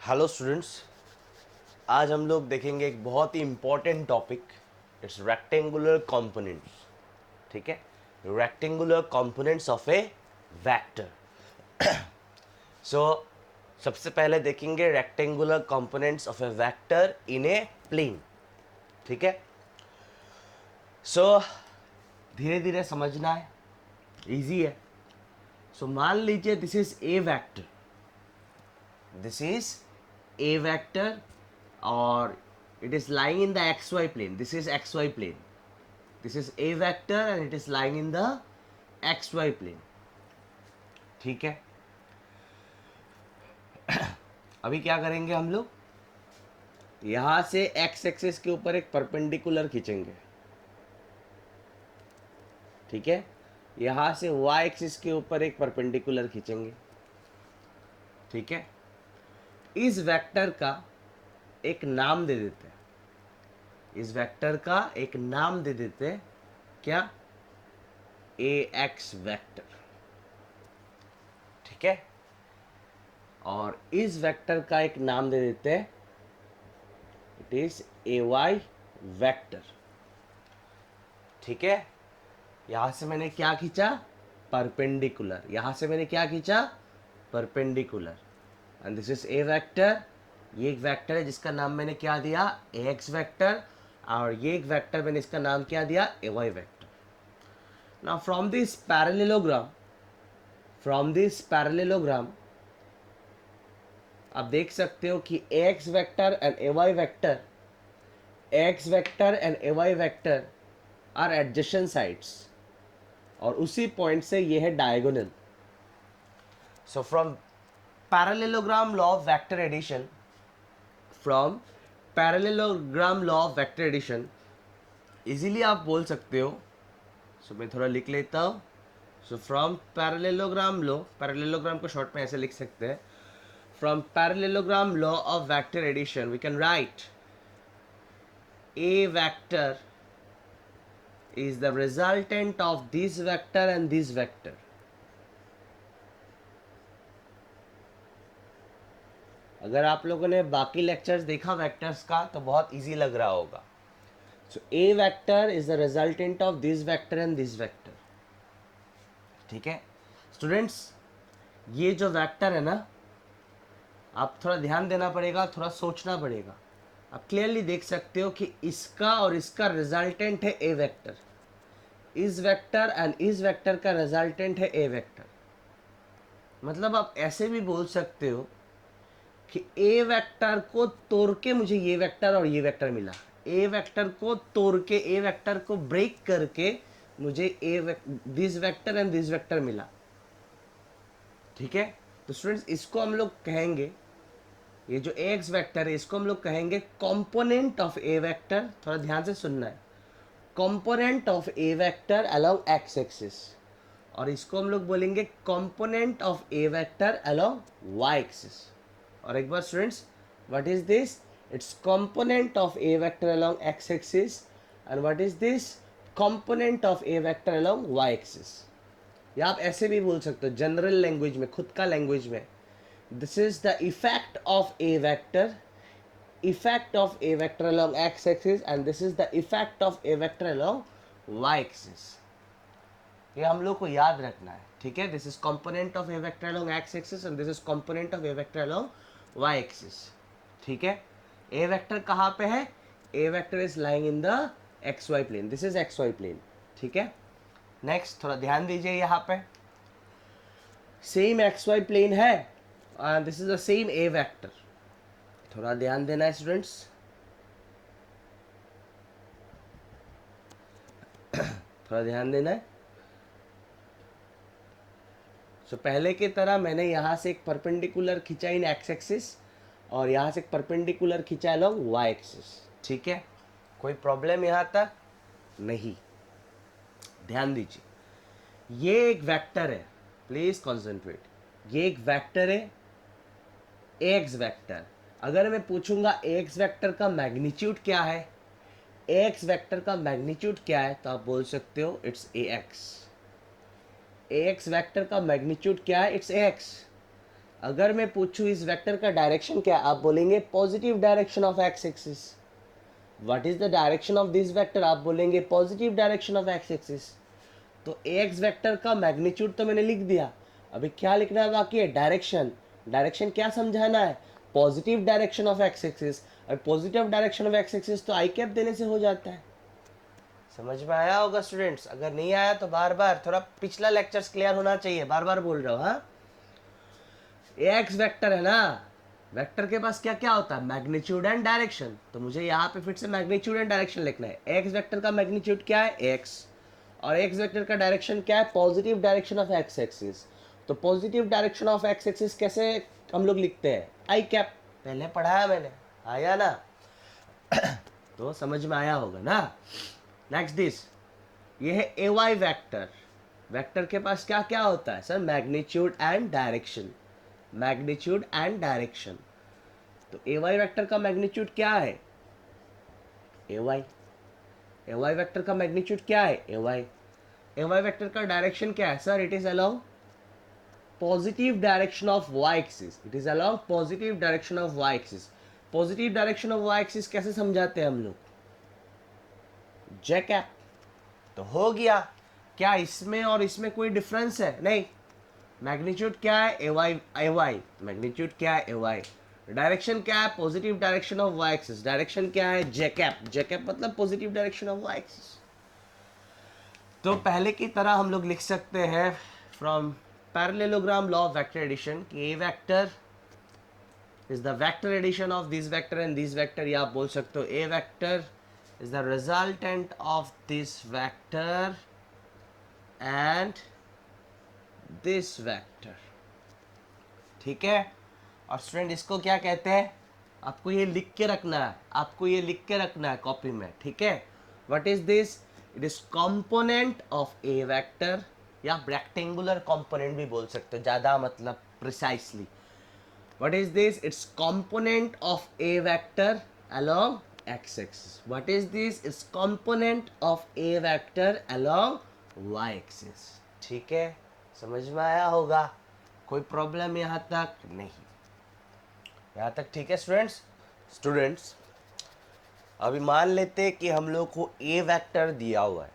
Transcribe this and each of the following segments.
Hello students, आज हम लोग देखेंगे एक बहुत ही important topic. It's rectangular components. ठीक है, rectangular components of A vector. So सबसे पहले देखेंगे rectangular components of A vector in a plane. ठीक है, सो धीरे धीरे समझना है, इजी है। सो मान लीजिए this is A vector, this is a vector or it is lying in the xy plane. This is xy plane. This is a vector and it is lying in the xy plane. ठीक है, अभी क्या करेंगे हम लोग, यहां से x axis के ऊपर एक परपेंडिकुलर खींचेंगे। ठीक है, यहां से y एक्सिस के ऊपर एक परपेंडिकुलर खींचेंगे। ठीक है, इस वेक्टर का एक नाम दे देते हैं। इस वेक्टर का एक नाम दे देते हैं, क्या? ए एक्स वेक्टर। ठीक है, और इस वेक्टर का एक नाम दे देते हैं, it is A Y vector. ठीक है, यहां से मैंने क्या खींचा? परपेंडिकुलर। यहां से मैंने क्या खींचा? Perpendicular. And this is A vector. ये एक वेक्टर है जिसका नाम मैंने क्या दिया? A X vector. और ये एक वेक्टर मैंने इसका नाम क्या दिया? A Y vector. Now from this parallelogram आप देख सकते हो कि X vector and A Y vector, X vector and A Y vector are adjacent sides, और उसी पॉइंट से ये है diagonal. So from parallelogram law of vector addition, from parallelogram law of vector addition easily आप बोल सकते हो। सो मैं थोड़ा लिख लेता हूँ। सो फ्रॉम पैरेललोग्राम लॉ, पैरेललोग्राम को शॉर्ट में ऐसे लिख सकते हैं, from parallelogram law of vector addition we can write a vector is the resultant of this vector and this vector. अगर आप लोगों ने बाकी लेक्चर्स देखा वेक्टर्स का तो बहुत इजी लग रहा होगा। So A vector is the resultant of this vector and this vector. ठीक है स्टूडेंट्स, ये जो वेक्टर है ना, आप थोड़ा ध्यान देना पड़ेगा, थोड़ा सोचना पड़ेगा। आप क्लियरली देख सकते हो कि इसका और इसका रिजल्टेंट है ए वेक्टर, इस वेक्टर एंड इस वेक्टर का रिजल्टेंट है ए वेक्टर। मतलब आप ऐसे भी बोल सकते हो कि ए वेक्टर को तोड़ के मुझे ये वेक्टर और ये वेक्टर मिला। ए वेक्टर को तोड़ के, ए वेक्टर को ब्रेक करके मुझे this vector and this vector मिला। ठीक है, तो स्टूडेंट्स इसको हम लोग कहेंगे, ये जो एक्स वेक्टर है इसको हम लोग कहेंगे कंपोनेंट ऑफ ए वेक्टर। थोड़ा ध्यान से सुनना है, component of A vector along X axis, और इसको हम लोग बोलेंगे component of A vector along Y axis. और एक बार students, what is this? It's component of A vector along X axis, and what is this? Component of A vector along Y axis. या आप ऐसे भी बोल सकते हो जनरल लैंग्वेज में, खुद का लैंग्वेज में, this is the effect of a vector, effect of a vector along x axis, and this is the effect of a vector along y axis. ये हम लोग को याद रखना है। ठीक है, this is component of A vector along x axis and this is component of a vector along y axis. ठीक है, ए वेक्टर कहाँ पे है? A vector is lying in the X Y plane, this is X Y plane. ठीक है, next थोड़ा ध्यान दीजिए, यहाँ पे सेम एक्स वाई प्लेन है, this is the same A vector. थोड़ा ध्यान देना है स्टूडेंट्स, थोड़ा ध्यान देना है। सो पहले की तरह मैंने यहाँ से एक परपेंडिकुलर खींचा इन एक्स एक्सिस, और यहाँ से एक परपेंडिकुलर खींचा अलोंग वाई एक्सिस। ठीक है, कोई प्रॉब्लम यहाँ तक नहीं? ध्यान दीजिए, ये एक वेक्टर है, प्लीज कॉन्सेंट्रेट। ये एक वेक्टर है, एक्स वेक्टर। अगर मैं पूछूंगा एक्स वेक्टर का मैग्नीट्यूड क्या है, एक्स वेक्टर का मैग्नीट्यूड क्या है, तो आप बोल सकते हो it's a x. X vector का मैग्नीट्यूड क्या है? It's a x. अगर मैं पूछूं इस वेक्टर का डायरेक्शन क्या है, आप बोलेंगे positive direction of X axis. What is the direction of this vector, आप बोलेंगे positive direction of X axis. तो एक्स वेक्टर का मैग्नीट्यूड तो मैंने लिख दिया, अभी क्या लिखना है बाकी है, डायरेक्शन। डायरेक्शन क्या समझाना है, positive direction of X axis. अब positive direction of X axis तो आई कैप देने से हो जाता है। समझ में आया होगा स्टूडेंट्स, अगर नहीं आया तो बार बार थोड़ा पिछला लेक्चर्स क्लियर होना चाहिए, बार बार बोल रहा हूँ। हाँ, एक्स वेक्टर है ना, वेक्टर के पास क्या क्या होता है, मैग्नीट्यूड एंड डायरेक्शन। तो मुझे यहाँ पे फिर से मैग्नीट्यूड एंड डायरेक्शन लिखना है। एक्स वेक्टर का मैग्नीट्यूड क्या है, एक्स, और एक्स वेक्टर का डायरेक्शन क्या है, positive direction of X axis. तो positive direction of X axis कैसे हम लोग लिखते हैं, आई कैप, पहले पढ़ाया मैंने, आया ना तो समझ में आया होगा ना। नेक्स्ट दिस, ये है ए वाई वेक्टर। वेक्टर के पास क्या क्या होता है sir, magnitude and direction, magnitude and direction. तो ए वाई वेक्टर का मैग्नीट्यूड क्या है, ए वाई वेक्टर का मैग्नीट्यूड क्या है, ए वाई वेक्टर का डायरेक्शन क्या है sir, it is along positive direction of Y axis, it is along positive direction of Y axis. Positive direction of Y axis कैसे समझाते हैं हम लोग, जे कैप। तो हो गया, क्या इसमें और इसमें कोई डिफरेंस है, नहीं। मैग्नीट्यूड क्या है, ए वाई, मैग्नीट्यूड क्या है, ए वाई। डायरेक्शन क्या है, positive direction of Y axis, direction क्या है, जे कैप मतलब positive direction of Y axis. तो पहले की तरह हम लोग लिख सकते हैं from parallelogram law of vector addition कि A vector is the vector addition of this vector and this vector, या आप बोल सकते हो A vector is the resultant of this vector and this vector। ठीक है, और स्टूडेंट इसको क्या कहते हैं, आपको ये लिख के रखना है, आपको ये लिख के रखना है कॉपी में, ठीक है। What is this, it is component of A vector, या रेक्टेंगुलर कंपोनेंट भी बोल सकते हो ज़्यादा मतलब precisely. What is this, it's component of A vector along x-axis। What is this? It's component of a vector along y-axis। ठीक है, समझ में आया होगा, कोई प्रॉब्लम यहाँ तक नहीं, यहाँ तक ठीक है स्टूडेंट्स। अभी मान लेते हैं कि हम लोग को a वेक्टर दिया हुआ है,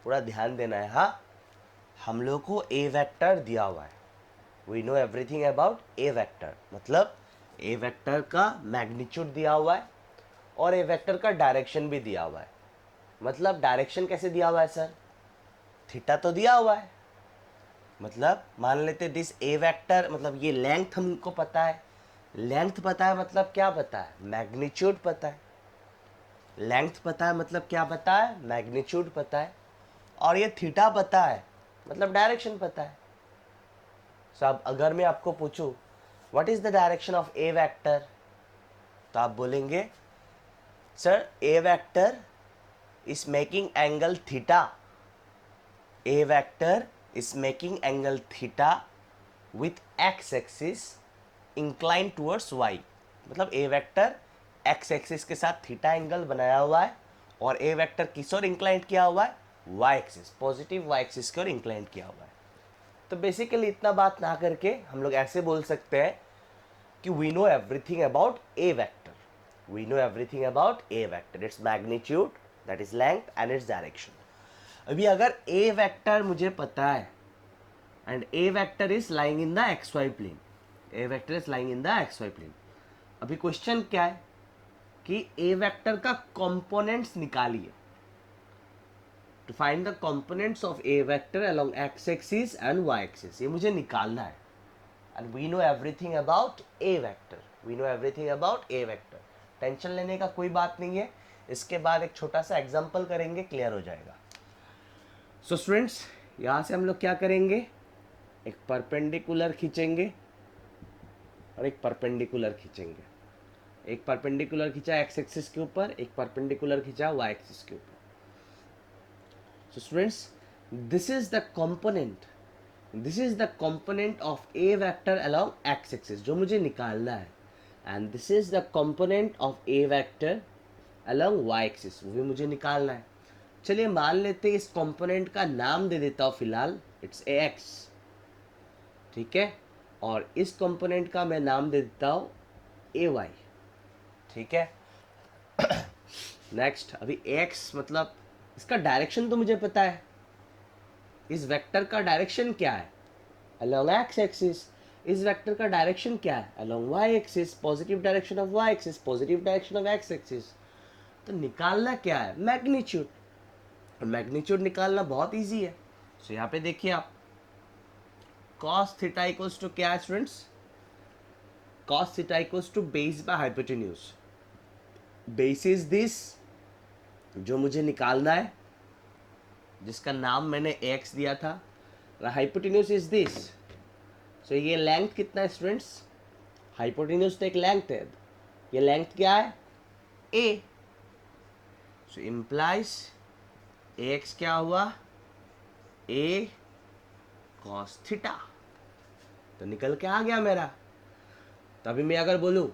पूरा ध्यान देना है। हाँ, हम लोग को a वेक्टर दिया हुआ है, we know everything about a vector, मतलब ए वेक्टर का मैग्नीट्यूड दिया हुआ है और ए वेक्टर का डायरेक्शन भी दिया हुआ है। मतलब डायरेक्शन कैसे दिया हुआ है सर, थीटा तो दिया हुआ है। मतलब मान लेते दिस ए वेक्टर, मतलब ये लेंथ हमको पता है, लेंथ पता है मतलब क्या पता है, मैग्नीट्यूड पता है। लेंथ पता है मतलब क्या पता है, मैग्नीट्यूड पता है। और ये थीटा पता है मतलब डायरेक्शन पता है। सब अगर मैं आपको पूछूं what is the direction of A vector, तो आप बोलेंगे sir A vector is making angle theta, A vector is making angle theta with X axis incline towards Y. मतलब ए वेक्टर एक्स एक्सिस के साथ थीटा एंगल बनाया हुआ है और ए वेक्टर किस ओर इंक्लाइन किया हुआ है, Y axis, positive Y axis की ओर इंक्लाइन किया हुआ है। तो बेसिकली इतना बात ना करके हम लोग ऐसे बोल सकते हैं कि we know everything about A vector, we know everything about A vector, its magnitude, that is length and its direction. अभी अगर ए वेक्टर मुझे पता है and A vector is lying in the X Y plane, A vector is lying in the X Y plane, अभी question क्या है कि A vector का कंपोनेंट्स निकालिए, to find the components of A vector along X axis and Y axis, ये मुझे निकालना है। And we know everything about A vector, we know everything about A vector, tension लेने का कोई बात नहीं है। इसके बाद एक छोटा सा एग्जांपल करेंगे, क्लियर हो जाएगा। सो स्टूडेंट्स, यहाँ से हम लोग क्या करेंगे, एक परपेंडिकुलर खींचेंगे और एक परपेंडिकुलर खींचेंगे। एक परपेंडिकुलर खींचा एक्स एक्सिस के ऊपर, एक परपेंडिकुलर खींचा वाई एक्सिस के ऊपर। So students, this is the component, this is the component of A vector along X axis जो मुझे निकालना है, and this is the component of A vector along Y axis, वो भी मुझे निकालना है। चलिए मान लेते हैं इस कंपोनेंट का नाम दे देता हूँ फिलहाल, इट्स ए एक्स, ठीक है। और इस कंपोनेंट का मैं नाम दे देता हूँ ए वाई, ठीक है। नेक्स्ट, अभी एक्स मतलब इसका डायरेक्शन तो मुझे पता है, इस वेक्टर का डायरेक्शन क्या है, along x एक्सिस। इस वेक्टर का डायरेक्शन क्या है, along y axis, positive direction of y axis, positive direction of x axis. तो निकालना क्या है, मैग्नीट्यूड। मैग्नीट्यूड निकालना बहुत इजी है। सो यहाँ पे देखिए आप, cos थीटा इक्वल्स टू क्या है students, cos theta equals to base by hypotenuse. Base is this, जो मुझे निकालना है, जिसका नाम मैंने x दिया था। Hypotenuse is this. सो ये लेंथ कितना है स्टूडेंट्स, हाइपोटेन्यूज तो एक लेंथ है, ये लेंथ क्या है, a। सो इम्प्लाइज ax क्या हुआ, a cos थीटा। तो निकल के आ गया मेरा। तो अभी मैं अगर बोलूँ,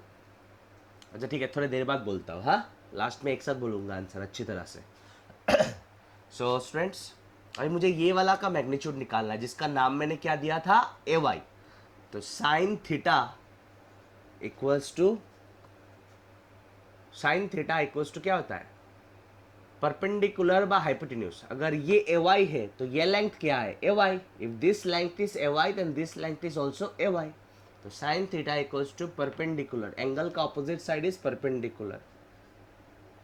अच्छा ठीक है, थोड़ी देर बाद बोलता हूँ, हाँ लास्ट में एक साथ बोलूँगा आंसर अच्छी तरह से। सो स्टूडेंट्स, अभी मुझे ये वाला का मैग्नीट्यूड निकालना है, जिसका नाम मैंने क्या दिया था, ए वाई। तो sine theta equals to, sine theta equals to क्या होता है, परपेंडिकुलर बाय हाइपोटेन्यूज। अगर ये ए वाई है तो ये लेंथ क्या है, A Y. If this length is A Y then this length is also A Y. तो sine theta equals to perpendicular, angle का opposite side is perpendicular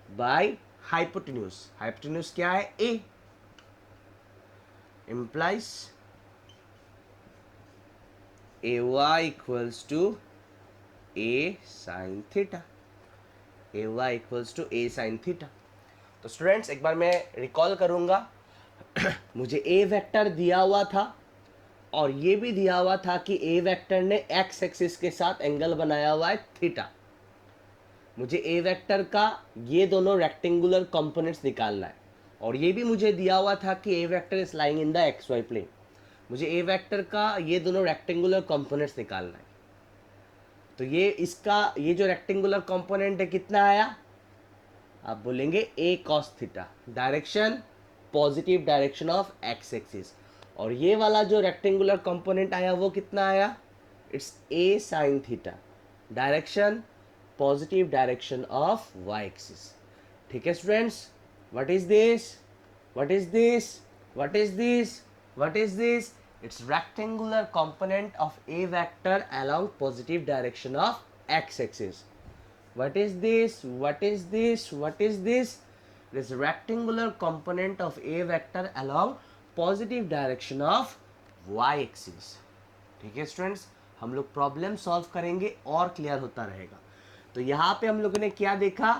by hypotenuse. Hypotenuse क्या है, A. implies ay equals to a sin theta, ay equals to a sin theta. तो students एक बार मैं recall करूंगा। मुझे ए वेक्टर दिया हुआ था और ये भी दिया हुआ था कि ए वेक्टर ने एक्स एक्सिस के साथ एंगल बनाया हुआ है थीटा। मुझे ए वेक्टर का ये दोनों रेक्टेंगुलर कंपोनेंट्स निकालना है, और ये भी मुझे दिया हुआ था कि A vector is lying in the X Y plane. मुझे ए वेक्टर का ये दोनों रेक्टेंगुलर कंपोनेंट्स निकालना है। तो ये इसका ये जो रेक्टेंगुलर कंपोनेंट है कितना आया, आप बोलेंगे A cos theta, direction positive direction of X axis. और ये वाला जो रेक्टेंगुलर कंपोनेंट आया वो कितना आया, it's A sine theta, direction positive direction of Y axis. ठीक है students, what is this, what is this, what is this, what is this, it's rectangular component of a vector along positive direction of x axis. What is this, what is this, what is this, this rectangular component of a vector along positive direction of y axis. ठीक है students, हम लोग problem solve करेंगे और clear होता रहेगा। तो यहाँ पे हम लोगों ने क्या देखा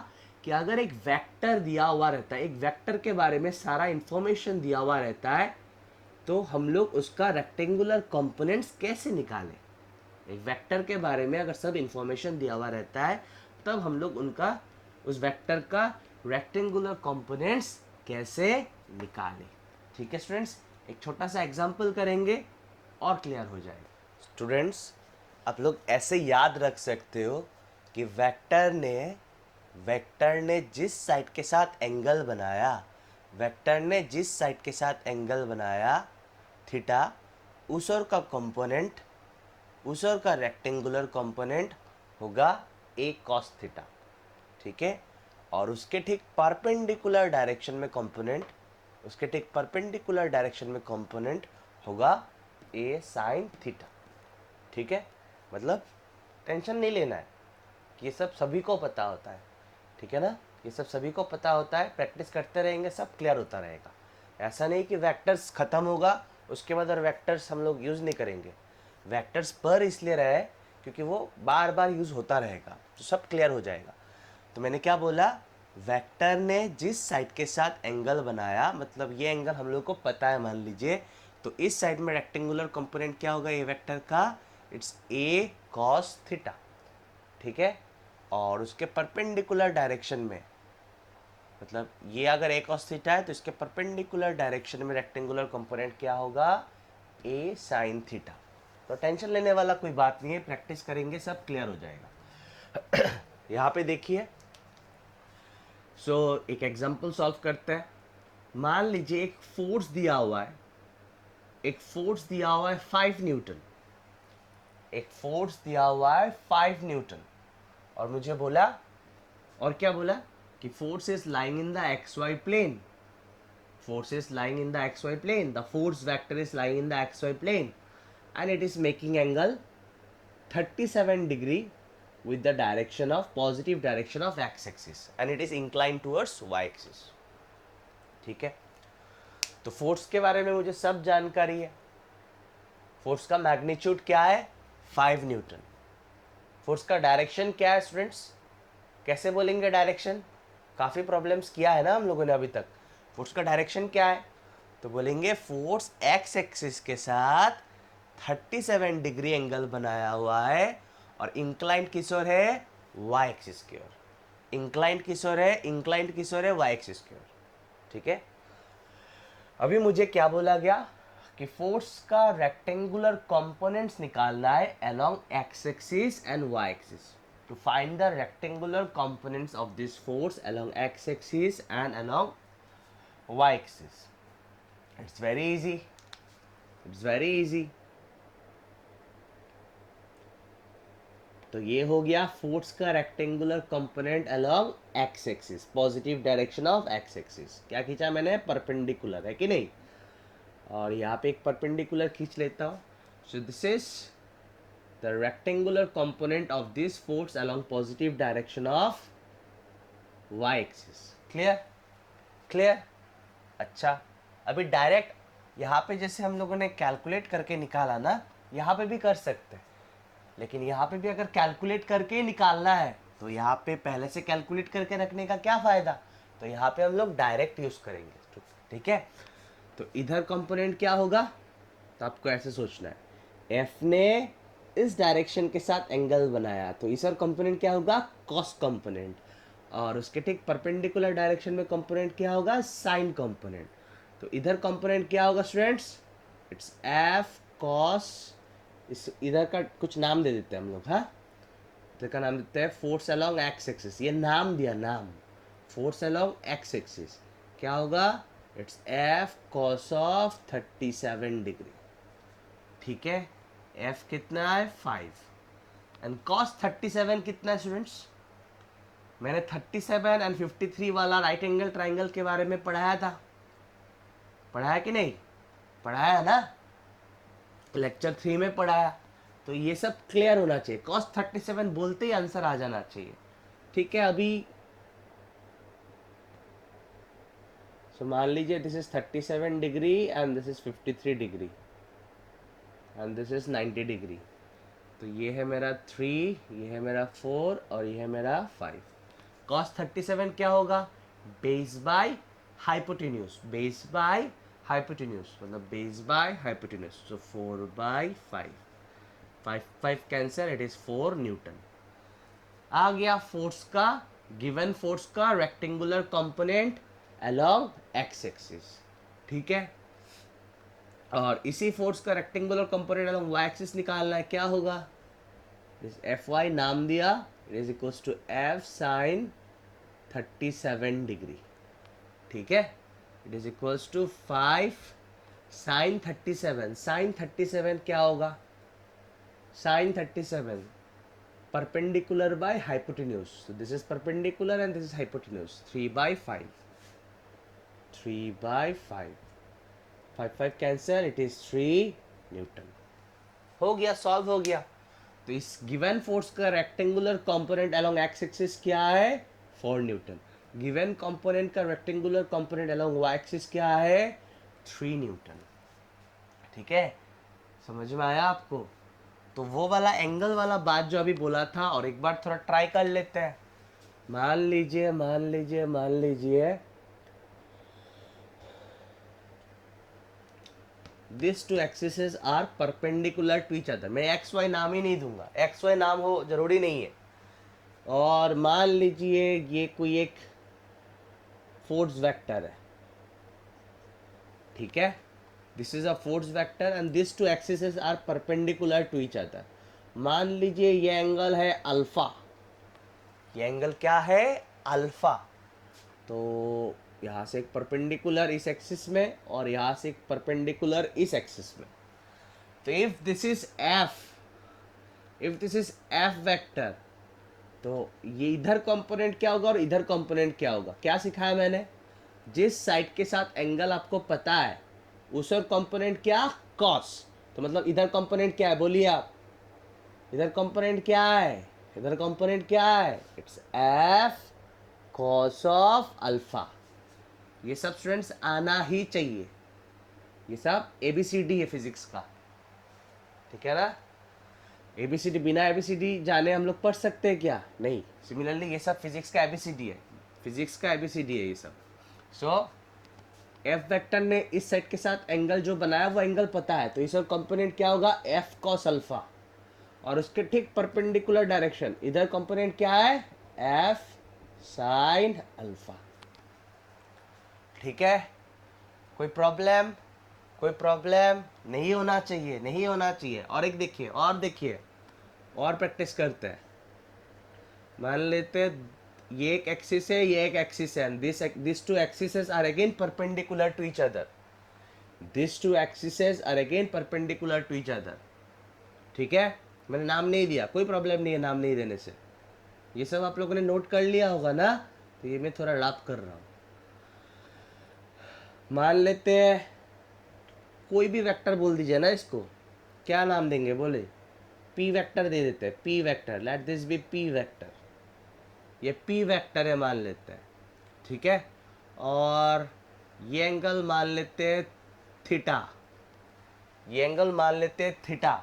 कि अगर एक वेक्टर दिया हुआ रहता है, एक वेक्टर के बारे में सारा इंफॉर्मेशन दिया हुआ रहता है, तो हम लोग उसका रेक्टेंगुलर कंपोनेंट्स कैसे निकालें। एक वेक्टर के बारे में अगर सब इंफॉर्मेशन दिया हुआ रहता है, तब हम लोग उनका, उस वेक्टर का रेक्टेंगुलर कंपोनेंट्स कैसे निकालें। ठीक है स्टूडेंट्स, एक छोटा सा एग्जांपल करेंगे और क्लियर हो जाएगा। स्टूडेंट्स, आप लोग ऐसे याद रख सकते हो कि वेक्टर ने जिस साइड के साथ एंगल बनाया, वेक्टर ने जिस साइड के साथ एंगल बनाया थीटा, उस ओर का कंपोनेंट, उस ओर का रेक्टेंगुलर कंपोनेंट होगा ए कॉस थीटा। ठीक है, और उसके ठीक परपेंडिकुलर डायरेक्शन में कंपोनेंट, उसके ठीक परपेंडिकुलर डायरेक्शन में कंपोनेंट होगा ए साइन थीटा। ठीक है, मतलब टेंशन नहीं लेना है कि ये सब सभी को पता होता है। ठीक है ना, ये सब सभी को पता होता है, प्रैक्टिस करते रहेंगे सब क्लियर होता रहेगा। ऐसा नहीं कि वेक्टर्स ख़त्म होगा उसके बाद और वेक्टर्स हम लोग यूज़ नहीं करेंगे। वेक्टर्स पर इसलिए रहे क्योंकि वो बार बार यूज़ होता रहेगा, तो सब क्लियर हो जाएगा। तो मैंने क्या बोला, वेक्टर ने जिस साइड के साथ एंगल बनाया, मतलब ये एंगल हम लोग को पता है मान लीजिए, तो इस साइड में रेक्टेंगुलर कंपोनेंट क्या होगा ए वेक्टर का, इट्स ए कॉस थीटा। ठीक है, और उसके परपेंडिकुलर डायरेक्शन में, मतलब ये अगर ए कॉस थीटा है तो इसके परपेंडिकुलर डायरेक्शन में रेक्टेंगुलर कंपोनेंट क्या होगा, ए साइन थीटा। तो टेंशन लेने वाला कोई बात नहीं है, प्रैक्टिस करेंगे सब क्लियर हो जाएगा। यहाँ पे देखिए, सो एक एग्जांपल सॉल्व करते हैं। मान लीजिए एक फोर्स दिया हुआ है, एक फोर्स दिया हुआ है 5 न्यूटन। एक फोर्स दिया हुआ है 5 न्यूटन, और मुझे बोला, और क्या बोला कि force is lying in the X Y plane, force is lying in the xy plane, the force vector is lying in the xy plane, and it is making angle 37 degree with the direction of positive direction of x axis, and it is inclined towards y axis. ठीक है, तो force के बारे में मुझे सब जानकारी है. फोर्स का मैग्नीट्यूड क्या है? 5 न्यूटन. फोर्स का डायरेक्शन क्या है स्टूडेंट्स? कैसे बोलेंगे डायरेक्शन? काफ़ी प्रॉब्लम्स किया है ना हम लोगों ने अभी तक. फोर्स का डायरेक्शन क्या है? तो बोलेंगे फोर्स एक्स एक्सिस के साथ 37 डिग्री एंगल बनाया हुआ है, और इंक्लाइंड किस ओर है? वाई एक्सिस की ओर. इंक्लाइंड किस ओर है? इंक्लाइंड किस ओर है? वाई एक्सिस की ओर. ठीक है, अभी मुझे क्या बोला गया कि फोर्स का रेक्टेंगुलर कंपोनेंट्स निकालना है along X axis and Y axis. To find the rectangular components of this force along x-axis and along y-axis. It's very easy. It's very easy. तो ये हो गया फोर्स का rectangular component along X axis, positive direction of X axis. क्या खींचा मैंने? Perpendicular, है कि नहीं? और यहाँ पे एक परपेंडिकुलर खींच लेता हूँ. सो this is the rectangular component of this force along positive direction of y axis. clear? clear? अच्छा, अभी डायरेक्ट यहाँ पे जैसे हम लोगों ने कैलकुलेट करके निकाला ना, यहाँ पे भी कर सकते हैं, लेकिन यहाँ पे भी अगर कैलकुलेट करके ही निकालना है तो यहाँ पे पहले से कैलकुलेट करके रखने का क्या फ़ायदा. तो यहाँ पे हम लोग डायरेक्ट यूज़ करेंगे. ठीक है, तो इधर कंपोनेंट क्या होगा? तो आपको ऐसे सोचना है, एफ ने इस डायरेक्शन के साथ एंगल बनाया, तो इस कंपोनेंट क्या होगा? Cos component. और उसके ठीक परपेंडिकुलर डायरेक्शन में कंपोनेंट क्या होगा? Sign component. तो इधर कंपोनेंट क्या होगा स्टूडेंट्स? It's F cos. इस इधर का कुछ नाम दे देते हैं हम लोग. हाँ, इधर का नाम देते हैं फोर्स अलोंग एक्स एक्सिस. ये नाम दिया, नाम फोर्स अलोंग एक्स एक्सिस क्या होगा? It's F cos of 37 degree. ठीक है, एफ कितना है? 5. एंड कॉस 37 कितना है स्टूडेंट्स? मैंने 37 एंड 53 वाला राइट एंगल ट्राइंगल के बारे में पढ़ाया था. पढ़ाया कि नहीं? पढ़ाया ना, लेक्चर 3 में पढ़ाया. तो ये सब क्लियर होना चाहिए. कॉस 37 बोलते ही आंसर आ जाना चाहिए. ठीक है, अभी सो मान लीजिए this is 37 degree and this is 53 degree and this is 90 degree. तो ये है मेरा 3, ये है मेरा 4 और ये है मेरा 5. कॉस 37 क्या होगा? Base by hypotenuse. Base by hypotenuse मतलब base by hypotenuse. So 4/5. 5 cancel, it is 4 newton. आ गया फोर्स का, गिवन फोर्स का rectangular component along X axis. ठीक है, और इसी फोर्स का rectangular component along Y axis निकालना है. क्या होगा? एफ वाई नाम दिया, it is equals to F sine 37 degree. ठीक है, it is equals to 5 sine 37. Sign 37 क्या होगा? Sine 37 perpendicular by hypotenuse. so this is perpendicular and this is hypotenuse. 3/5. 3/5. 5 cancel, it is 3 newton. हो गया, solve हो गया. तो इस गिवन फोर्स का rectangular component along X axis क्या है? 4 न्यूटन. गिवन कंपोनेंट का rectangular component along Y axis क्या है? 3 न्यूटन. ठीक है, समझ में आया आपको? तो वो वाला एंगल वाला बात जो अभी बोला था, और एक बार थोड़ा ट्राई कर लेते हैं. मान लीजिए this two axes are perpendicular to each other. मैं एक्स वाई नाम ही नहीं दूंगा, एक्स वाई नाम हो जरूरी नहीं है. और मान लीजिए ये कोई एक फोर्स वेक्टर है. ठीक है, this is a force vector and this two axes are perpendicular to each other. मान लीजिए ये एंगल है अल्फा. ये एंगल क्या है? अल्फा. तो यहाँ से एक परपेंडिकुलर इस एक्सिस में और यहाँ से एक परपेंडिकुलर इस एक्सिस में. तो if this is F, if this is F vector, तो ये इधर कंपोनेंट क्या होगा और इधर कंपोनेंट क्या होगा? क्या सिखाया मैंने? जिस साइड के साथ एंगल आपको पता है उस और कंपोनेंट क्या? कॉस। तो मतलब इधर कंपोनेंट क्या है, बोलिए आप? इधर कंपोनेंट क्या है? इधर कंपोनेंट क्या है? It's F cos of alpha. ये सब स्टूडेंट्स आना ही चाहिए, ये सब एबीसीडी है फिजिक्स का, ठीक है ना? एबीसीडी, बिना एबीसीडी जाने हम लोग पढ़ सकते हैं क्या? नहीं। सिमिलरली ये सब फिजिक्स का एबीसीडी है, फिजिक्स का एबीसीडी है ये सब। सो एफ वेक्टर ने इस सेट के साथ एंगल जो बनाया वो एंगल पता है, तो इस और कंपोनेंट क्या होगा? F cos alpha. और उसके ठीक परपेंडिकुलर डायरेक्शन इधर कंपोनेंट क्या है? F sine alpha. ठीक है? कोई प्रॉब्लम? कोई प्रॉब्लम नहीं होना चाहिए, नहीं होना चाहिए। और एक देखिए, और देखिए, और प्रैक्टिस करते हैं। मान लेते हैं ये एक एक्सिस है, ये एक एक्सिस है, and this two axes are again perpendicular to each other. This two axes are again perpendicular to each other. ठीक है? मैंने नाम नहीं दिया, कोई प्रॉब्लम नहीं है नाम नहीं देने से। ये सब आप लोगों ने नोट कर लिया होगा ना, तो ये मैं थोड़ा रैप कर रहा हूँ। मान लेते हैं कोई भी वेक्टर बोल दीजिए ना, इसको क्या नाम देंगे? बोले पी वेक्टर दे देते हैं, P vector. Let this be P vector. ये पी वेक्टर है मान लेते हैं, ठीक है? और ये एंगल मान लेते हैं थीटा, ये एंगल मान लेते हैं थीटा।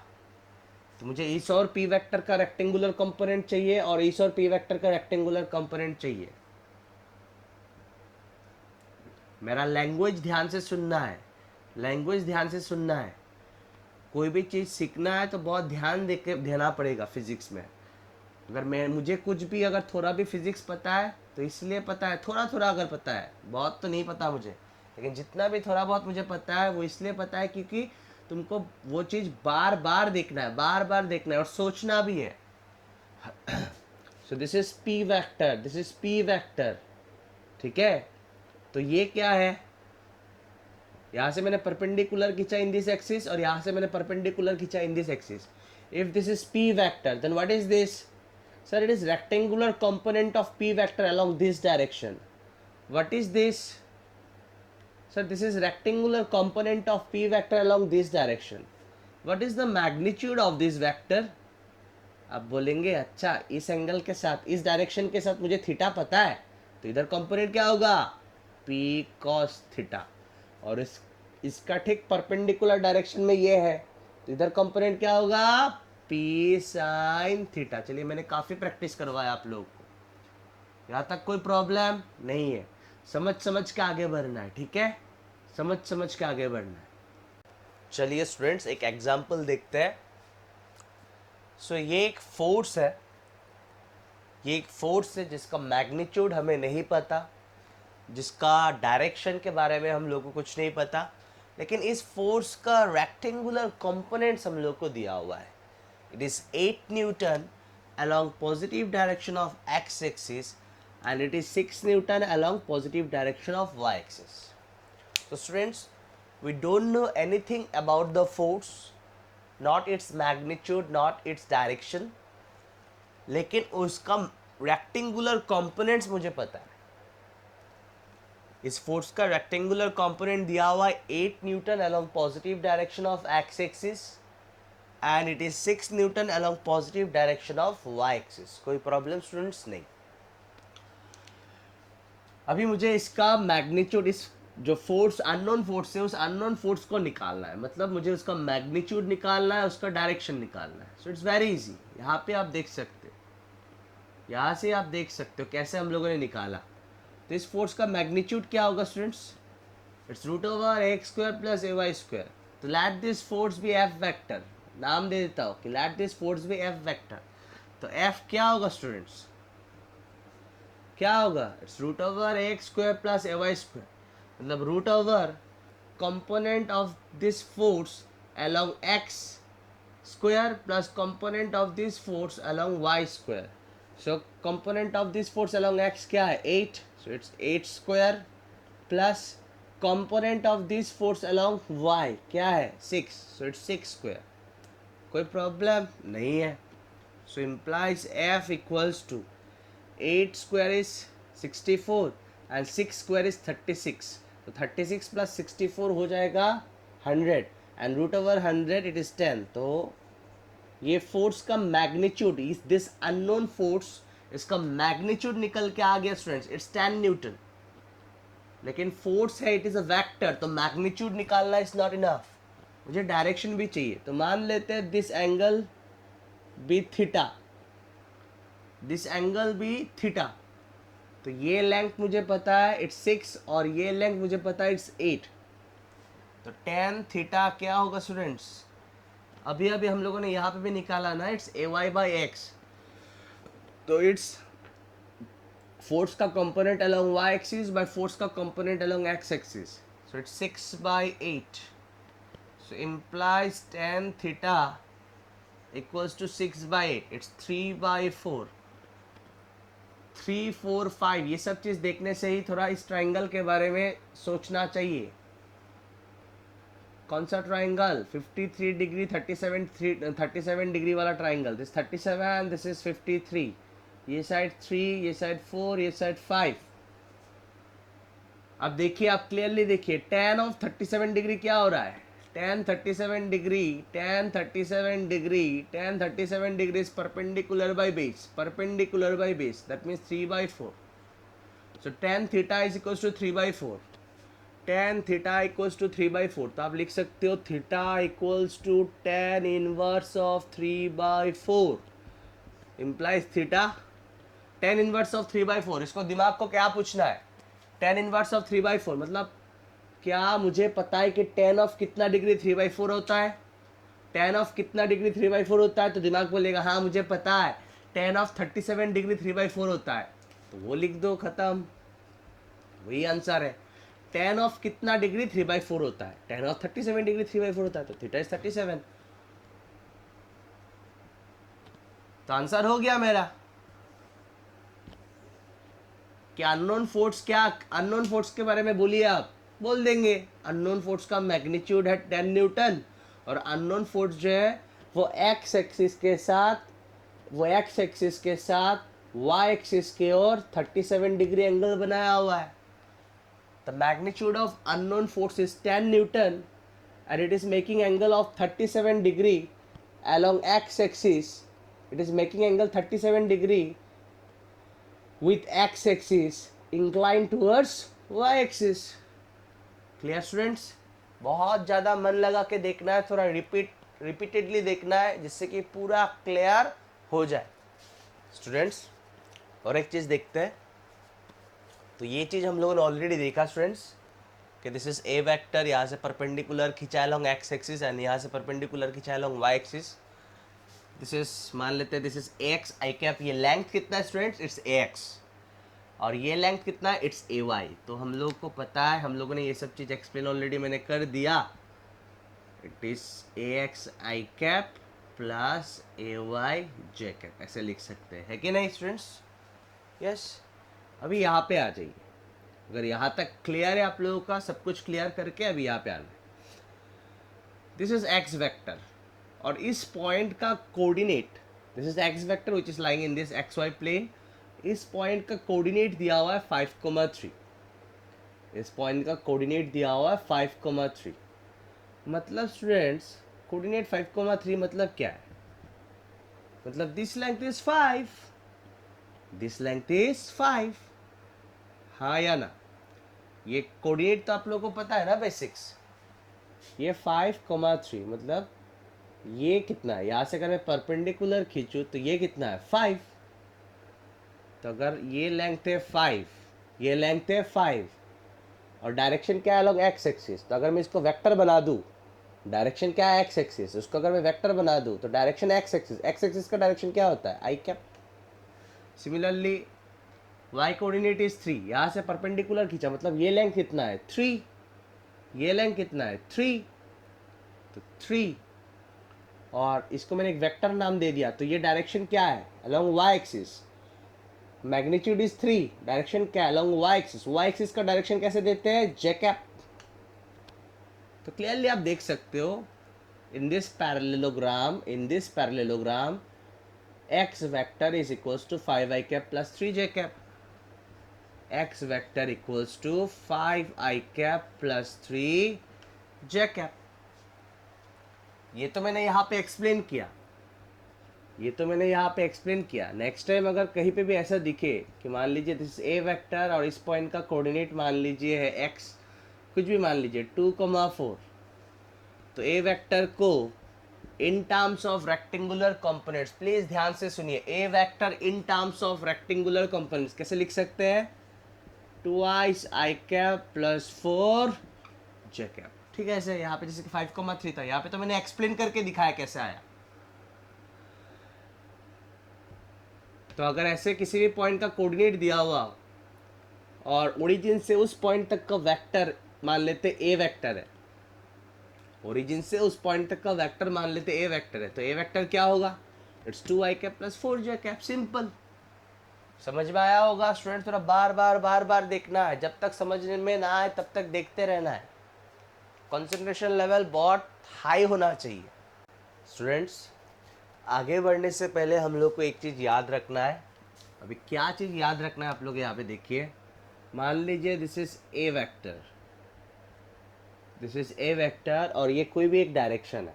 तो मुझे इस और पी वेक्टर का रेक्टेंगुलर कंपोनेंट चाहिए और इस और पी वेक्टर का रेक्टेंगुलर कंपोनेंट चाहिए। मेरा लैंग्वेज ध्यान से सुनना है, लैंग्वेज ध्यान से सुनना है। कोई भी चीज़ सीखना है तो बहुत ध्यान दे के देना पड़ेगा फिजिक्स में। अगर मुझे कुछ भी अगर थोड़ा भी फिजिक्स पता है तो इसलिए पता है, थोड़ा थोड़ा अगर पता है, बहुत तो नहीं पता मुझे, लेकिन जितना भी थोड़ा बहुत मुझे पता है वो इसलिए पता है क्योंकि तुमको वो चीज़ बार बार देखना है, बार बार देखना है और सोचना भी है। So this is P vector, this is P vector, ठीक है? तो ये क्या है? यहाँ से मैंने परपेंडिकुलर खींचा इन दिस एक्सिस और यहाँ से मैंने परपेंडिकुलर खींचा in this axis. If this is P vector then what is this? Sir, it is rectangular component of p vector along this direction. What is this? Sir, this is rectangular component of p vector along this direction. What is the magnitude of this vector? अब बोलेंगे अच्छा इस angle के साथ, इस direction के साथ मुझे थीटा पता है, तो इधर कंपोनेंट क्या होगा? p cos theta. और इसका ठीक परपेंडिकुलर डायरेक्शन में ये है, तो इधर कंपोनेंट क्या होगा? P sine theta. चलिए मैंने काफ़ी प्रैक्टिस करवाया आप लोगों को, यहाँ तक कोई प्रॉब्लम नहीं है। समझ समझ के आगे बढ़ना है, ठीक है? समझ समझ के आगे बढ़ना है। चलिए स्टूडेंट्स एक एग्जांपल देखते हैं। सो ये एक फोर्स है, ये एक फोर्स है जिसका मैग्नीट्यूड हमें नहीं पता, जिसका डायरेक्शन के बारे में हम लोग को कुछ नहीं पता, लेकिन इस फोर्स का रेक्टेंगुलर कंपोनेंट्स हम लोग को दिया हुआ है। It is 8 Newton along positive direction of x-axis and it is 6 Newton along positive direction of y-axis. So students, we don't know anything about the force, not its magnitude, not its direction, लेकिन उसका rectangular components मुझे पता है। इस force का rectangular component दिया हुआ है 8 Newton along positive direction of x-axis and it is 6 Newton along positive direction of y-axis. कोई प्रॉब्लम स्टूडेंट्स? नहीं। अभी मुझे इसका मैग्नीट्यूड, इस जो फोर्स अननोन फोर्स है उस अननोन फोर्स को निकालना है, मतलब मुझे उसका मैग्नीट्यूड निकालना है, उसका डायरेक्शन निकालना है। So it's very easy. यहाँ पे आप देख सकते हो, यहाँ से आप देख सकते हो कैसे हम लोगों ने निकाला। तो इस फोर्स का मैग्नीट्यूड क्या होगा students? It's root over x square plus A Y square. तो let this force be F vector, नाम दे देता हूँ कि let this force be F vector. तो एफ क्या होगा स्टूडेंट्स? क्या होगा? It's root over x square plus A Y square, मतलब root over component of this force along X square plus component of this force along Y square. So component of this force along X क्या है? 8, so it's 8 square plus component of this force along Y क्या है? 6, so it's 6 square. कोई problem नहीं है। So implies f equals to 8 square is 64 and 6 square is 36. तो 36 plus 64 हो जाएगा 100 and root over 100 it is 10. तो ये फोर्स का मैग्नीट्यूड इस दिस अननोन फोर्स, इसका मैग्नीट्यूड निकल के आ गया स्टूडेंट्स, इट्स 10 न्यूटन. लेकिन फोर्स है, इट इज अ वेक्टर, तो मैग्नीट्यूड निकालना इज नॉट इनफ, मुझे डायरेक्शन भी चाहिए. तो मान लेते हैं this angle be theta, this angle be theta. तो ये लेंथ मुझे पता है इट्स 6 और ये लेंथ मुझे पता है इट्स 8. तो tan थीटा क्या होगा स्टूडेंट्स, अभी अभी हम लोगों ने यहाँ पे भी निकाला ना, इट्स ay/x. तो इट्स फोर्स का component along y axis by force का component along x axis. So it's 6/8. So implies tan theta equals to 6/8. It's 3/4. 3, 4, 5 ये सब चीज़ देखने से ही थोड़ा इस ट्राइंगल के बारे में सोचना चाहिए. कौन सा ट्राइंगल, 53 डिग्री 37 डिग्री वाला ट्राइंगल. This 37, this is 53. ये साइड 3, ये साइड 4, ये साइड 5. अब देखिए, आप क्लियरली देखिए tan ऑफ 37 डिग्री क्या हो रहा है. tan 37 degree, tan 37 degree, tan 37 degree is perpendicular by base, perpendicular by base, that means 3/4. So tan theta is equals to 3/4. tan theta equals to 3/4. तो आप लिख सकते हो theta equals to tan inverse of 3/4. Implies theta tan inverse of 3/4. इसको दिमाग को क्या पूछना है, tan इनवर्स ऑफ 3/4 मतलब क्या मुझे पता है कि tan ऑफ कितना डिग्री 3/4 होता है, tan ऑफ कितना डिग्री 3/4 होता है. तो दिमाग बोलेगा हाँ मुझे पता है tan ऑफ 37 डिग्री 3/4 होता है. तो वो लिख दो, खत्म, वही आंसर है. tan ऑफ कितना डिग्री 3/4 होता है, tan ऑफ 37 डिग्री 3/4 होता है, तो थीटा इज 37. तो आंसर हो गया मेरा. क्या अननोन फोर्स, क्या अननोन फोर्स के बारे में बोलिए, आप बोल देंगे अननोन फोर्स का मैग्नीट्यूड है 10 न्यूटन, और अननोन फोर्स जो है वो एक्स एक्सिस के साथ, वाई एक्सिस के और 37 डिग्री एंगल बनाया हुआ है. The magnitude of unknown force is 10 Newton and it is making angle of 37 degree along x axis. It is making angle 37 degree with x axis inclined towards y axis. Clear students? बहुत ज़्यादा मन लगा के देखना है, थोड़ा repeatedly देखना है, जिससे कि पूरा क्लियर हो जाए स्टूडेंट्स. और एक चीज़ देखते हैं. तो ये चीज़ हम लोगों ने ऑलरेडी देखा स्टूडेंट्स कि दिस इज ए वेक्टर, यहाँ से परपेंडिकुलर खिंचा अलोंग एक्स एक्सिस एंड यहाँ से परपेंडिकुलर खिंचा along Y axis. This is, मान लेते हैं this is x I cap. ये लेंथ कितना है स्टूडेंट्स, इट्स ए एक्स, और ये लेंथ कितना है, इट्स ए वाई. तो हम लोग को पता है, हम लोगों ने ये सब चीज़ एक्सप्लेन ऑलरेडी मैंने कर दिया. It is A x I cap plus A y j cap, ऐसे लिख सकते हैं, है कि नहीं स्टूडेंट्स. यस. अभी यहाँ पे आ जाइए. अगर यहाँ तक क्लियर है आप लोगों का, सब कुछ क्लियर करके अभी यहाँ पे आना है. दिस इज एक्स वेक्टर, और इस पॉइंट का coordinate, this is x vector which is lying in this x Y plane. इस पॉइंट का कोऑर्डिनेट दिया हुआ है 5,3. इस पॉइंट का कोऑर्डिनेट दिया हुआ है 5,3. मतलब स्टूडेंट्स कोऑर्डिनेट 5,3 मतलब क्या है, मतलब this length is 5, this length is 5. हाँ या ना. ये कोऑर्डिनेट तो आप लोगों को पता है ना बेसिक्स. ये 5,3 मतलब ये कितना है, यहाँ से अगर मैं परपेंडिकुलर खींचूँ तो ये कितना है 5. तो अगर ये लेंथ है 5, ये लेंथ है 5, और डायरेक्शन क्या है अलग एक्स एक्सिस. तो अगर मैं इसको वेक्टर बना दूँ, डायरेक्शन क्या है एक्स एक्सिस, उसको अगर मैं वेक्टर बना दूँ तो डायरेक्शन एक्स एक्सिस का डायरेक्शन क्या होता है, I cap. Similarly y coordinate is 3, यहाँ से परपेंडिकुलर खींचा मतलब ये लेंथ कितना है 3, ये लेंथ कितना है 3, तो 3, और इसको मैंने एक वेक्टर नाम दे दिया. तो ये डायरेक्शन क्या है along y axis, magnitude is 3, direction क्या है along y axis. y axis का डायरेक्शन कैसे देते हैं, जे कैप. तो क्लियरली आप देख सकते हो in this parallelogram x vector is equals to 5i cap plus 3j cap. x vector equals to 5i cap plus 3j cap. ये तो मैंने यहाँ पे एक्सप्लेन किया, नेक्स्ट टाइम अगर कहीं पे भी ऐसा दिखे कि मान लीजिए दिस ए वेक्टर और इस पॉइंट का कोऑर्डिनेट मान लीजिए है एक्स, कुछ भी मान लीजिए 2,4, तो ए वेक्टर को in terms of rectangular components, please ध्यान से सुनिए, A vector in terms of rectangular components कैसे लिख सकते हैं? 2i i cap plus 4j cap. ठीक है, ऐसे यहाँ पे जैसे कि 5,3 था, यहाँ पे तो मैंने एक्सप्लेन करके दिखाया कैसे आया। तो अगर ऐसे किसी भी पॉइंट का कोऑर्डिनेट दिया हुआ और ओरिजिन से उस पॉइंट तक का वेक्टर मान लेते ए वेक्टर है, ओरिजिन से उस पॉइंट तक का वेक्टर मान लेते ए वेक्टर है, तो ए वेक्टर क्या होगा? It's 2i cap plus 4j cap. Simple, समझ में आया होगा स्टूडेंट? थोड़ा बार बार देखना है, जब तक समझने में ना आए तब तक देखते रहना है। कंसंट्रेशन लेवल बहुत हाई होना चाहिए। स्टूडेंट्स, आगे बढ़ने से पहले हम लोग को एक चीज़ याद रखना है। अभी क्या चीज़ याद रखना है आप लोग यहाँ पे देखिए, मान लीजिए this is A vector, this is A vector और ये कोई भी एक डायरेक्शन है,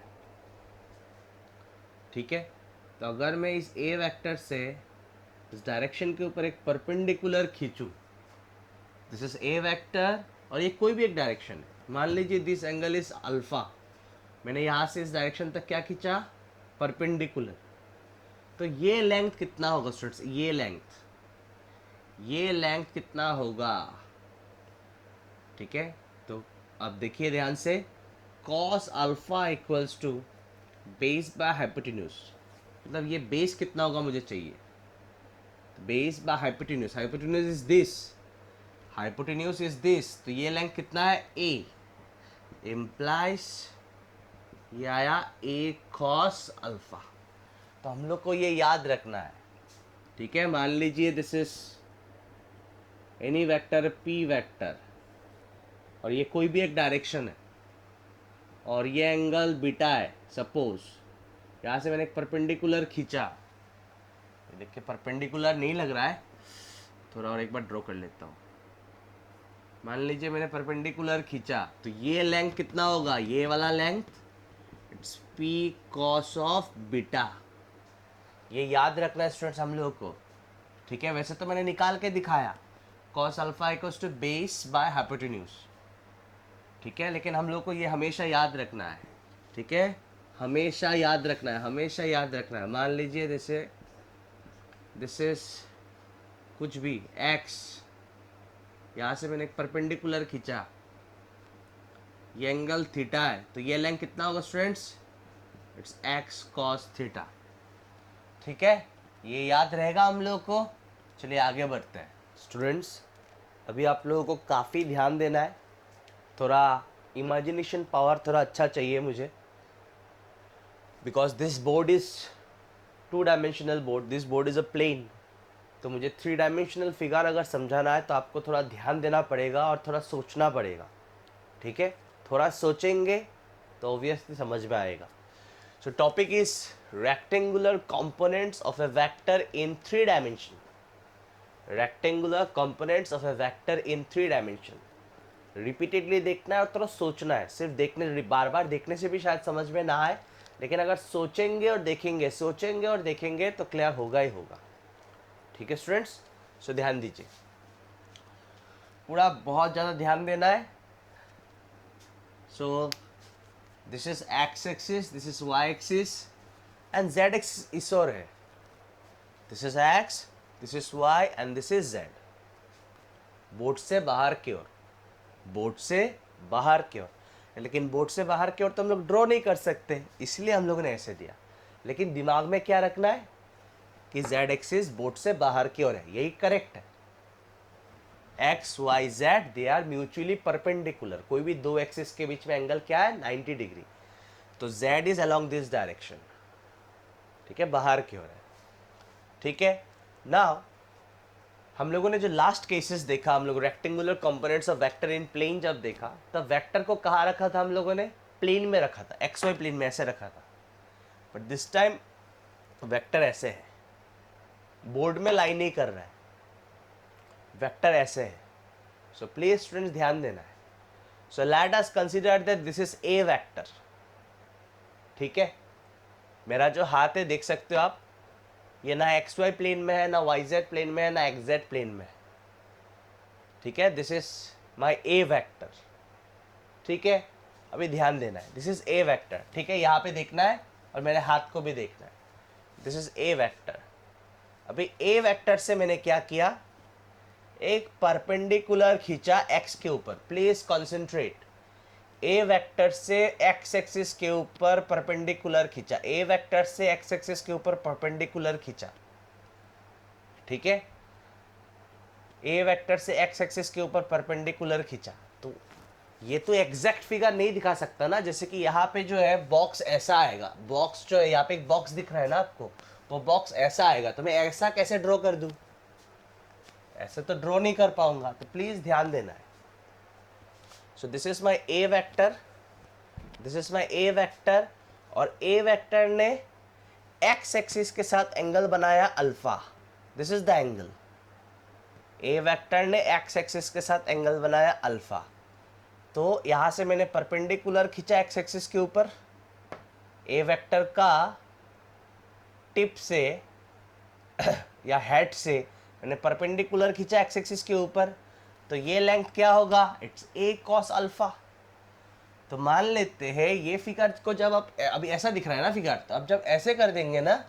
ठीक है? तो अगर मैं इस ए वेक्टर से इस डायरेक्शन के ऊपर एक परपेंडिकुलर खींचूं, दिस इज ए वेक्टर और ये कोई भी एक डायरेक्शन है, मान लीजिए दिस एंगल इज अल्फा, मैंने यहाँ से इस डायरेक्शन तक क्या खींचा? परपेंडिकुलर। तो ये लेंथ कितना होगा स्टूडेंट्स? ये लेंथ कितना होगा? ठीक है, तो अब देखिए ध्यान से, cos alpha equals to base by hypotenuse, मतलब ये बेस कितना होगा मुझे चाहिए? Base by hypotenuse, hypotenuse is this, तो ये लेंथ कितना है? a इम्प्लाइज ये आया a cos अल्फा। तो हम लोग को ये याद रखना है, ठीक है? मान लीजिए this is any vector p vector और ये कोई भी एक डायरेक्शन है और ये एंगल बीटा है, सपोज यहाँ से मैंने एक परपेंडिकुलर खींचा, देखिए परपेंडिकुलर नहीं लग रहा है, थोड़ा और एक बार ड्रॉ कर लेता हूँ। मान लीजिए मैंने परपेंडिकुलर खींचा, तो ये लेंथ कितना होगा? ये वाला length it's p cos of beta. ये याद रखना है स्टूडेंट्स हम लोगों को, ठीक है? वैसे तो मैंने निकाल के दिखाया cos alpha equals to base by hypotenuse, ठीक है? लेकिन हम लोग को ये हमेशा याद रखना है, ठीक है? हमेशा याद रखना है। मान लीजिए जैसे दिस इज कुछ भी x, यहाँ से मैंने एक परपेंडिकुलर खींचा, ये एंगल थीटा है, तो ये लेंथ कितना होगा students? It's x cos theta, ठीक है? ये याद रहेगा हम लोग को। चलिए आगे बढ़ते हैं स्टूडेंट्स। अभी आप लोगों को काफ़ी ध्यान देना है, थोड़ा इमेजिनेशन पावर थोड़ा अच्छा चाहिए मुझे, because this board is 2 dimensional board, this board is a plane. तो मुझे 3 डायमेंशनल फिगर अगर समझाना है तो आपको थोड़ा ध्यान देना पड़ेगा और थोड़ा सोचना पड़ेगा, ठीक है? थोड़ा सोचेंगे तो ऑब्वियसली समझ में आएगा। सो topic is rectangular components of A vector in 3 dimension. Rectangular components of A vector in 3 dimension. Repeatedly देखना है और थोड़ा सोचना है, सिर्फ देखने, बार बार देखने से भी शायद समझ में ना आए, लेकिन अगर सोचेंगे और देखेंगे तो क्लियर होगा ही होगा, ठीक है स्टूडेंट्स? सो ध्यान दीजिए, पूरा बहुत ज़्यादा ध्यान देना है। So this is x axis, this is y axis and z axis इस और है। This is x, this is y and this is z. Board से बाहर की ओर, लेकिन बोर्ड से बाहर की ओर तो हम लोग ड्रॉ नहीं कर सकते, इसलिए हम लोगों ने ऐसे दिया। लेकिन दिमाग में क्या रखना है कि z एक्सिस बोर्ड से बाहर की ओर है, यही करेक्ट है। x, y, z they are mutually perpendicular, कोई भी दो एक्सिस के बीच में एंगल क्या है? 90 डिग्री। तो z is along this direction, ठीक है? बाहर की ओर है, ठीक है? नाउ हम लोगों ने जो लास्ट केसेस देखा, हम लोग rectangular components of vector in plane जब देखा, तब वेक्टर को कहाँ रखा था हम लोगों ने? प्लेन में रखा था, XY प्लेन में ऐसे रखा था। बट दिस टाइम वेक्टर ऐसे है, बोर्ड में लाइन नहीं कर रहा है, वेक्टर ऐसे है। सो प्लीज स्टूडेंट्स ध्यान देना है। So let us consider that this is A vector. ठीक है, मेरा जो हाथ है देख सकते हो आप, ये ना एक्स वाई प्लेन में है, ना वाई जेड प्लेन में है, ना एक्स जेड प्लेन में है। ठीक है, this is my A vector. ठीक है, अभी ध्यान देना है, दिस इज ए वेक्टर। ठीक है, यहाँ पे देखना है और मेरे हाथ को भी देखना है, दिस इज ए वेक्टर। अभी ए वेक्टर से मैंने क्या किया, एक परपेंडिकुलर खींचा एक्स के ऊपर। प्लीज कॉन्सेंट्रेट, ए वेक्टर से एक्स एक्सिस के ऊपर परपेंडिकुलर खींचा, ए वेक्टर से एक्स एक्सिस के ऊपर परपेंडिकुलर खींचा। ठीक है, ए वेक्टर से एक्स एक्सिस के ऊपर परपेंडिकुलर खींचा। तो ये तो एग्जैक्ट फिगर नहीं दिखा सकता ना, जैसे कि यहाँ पे जो है बॉक्स ऐसा आएगा, बॉक्स जो है यहाँ पे एक बॉक्स दिख रहा है ना आपको, वो बॉक्स ऐसा आएगा, तो मैं ऐसा कैसे ड्रॉ कर दूं, ऐसे तो ड्रॉ नहीं कर पाऊंगा। तो प्लीज ध्यान देना है। So this is my A vector, this is my A vector, और ए वेक्टर ने एक्स एक्सिस के साथ एंगल बनाया alpha. This is the angle, A vector ने एक्स एक्सिस के साथ एंगल बनाया अल्फा। तो यहां से मैंने परपेंडिकुलर खींचा एक्स एक्सिस के ऊपर, ए वेक्टर का टिप से या हेड से मैंने परपेंडिकुलर खींचा एक्स एक्सिस के ऊपर, तो ये लेंथ क्या होगा, इट्स ए कॉस अल्फा। तो मान लेते हैं ये फिगर को जब आप, अभी ऐसा दिख रहा है ना फिगर, तो अब जब ऐसे कर देंगे ना,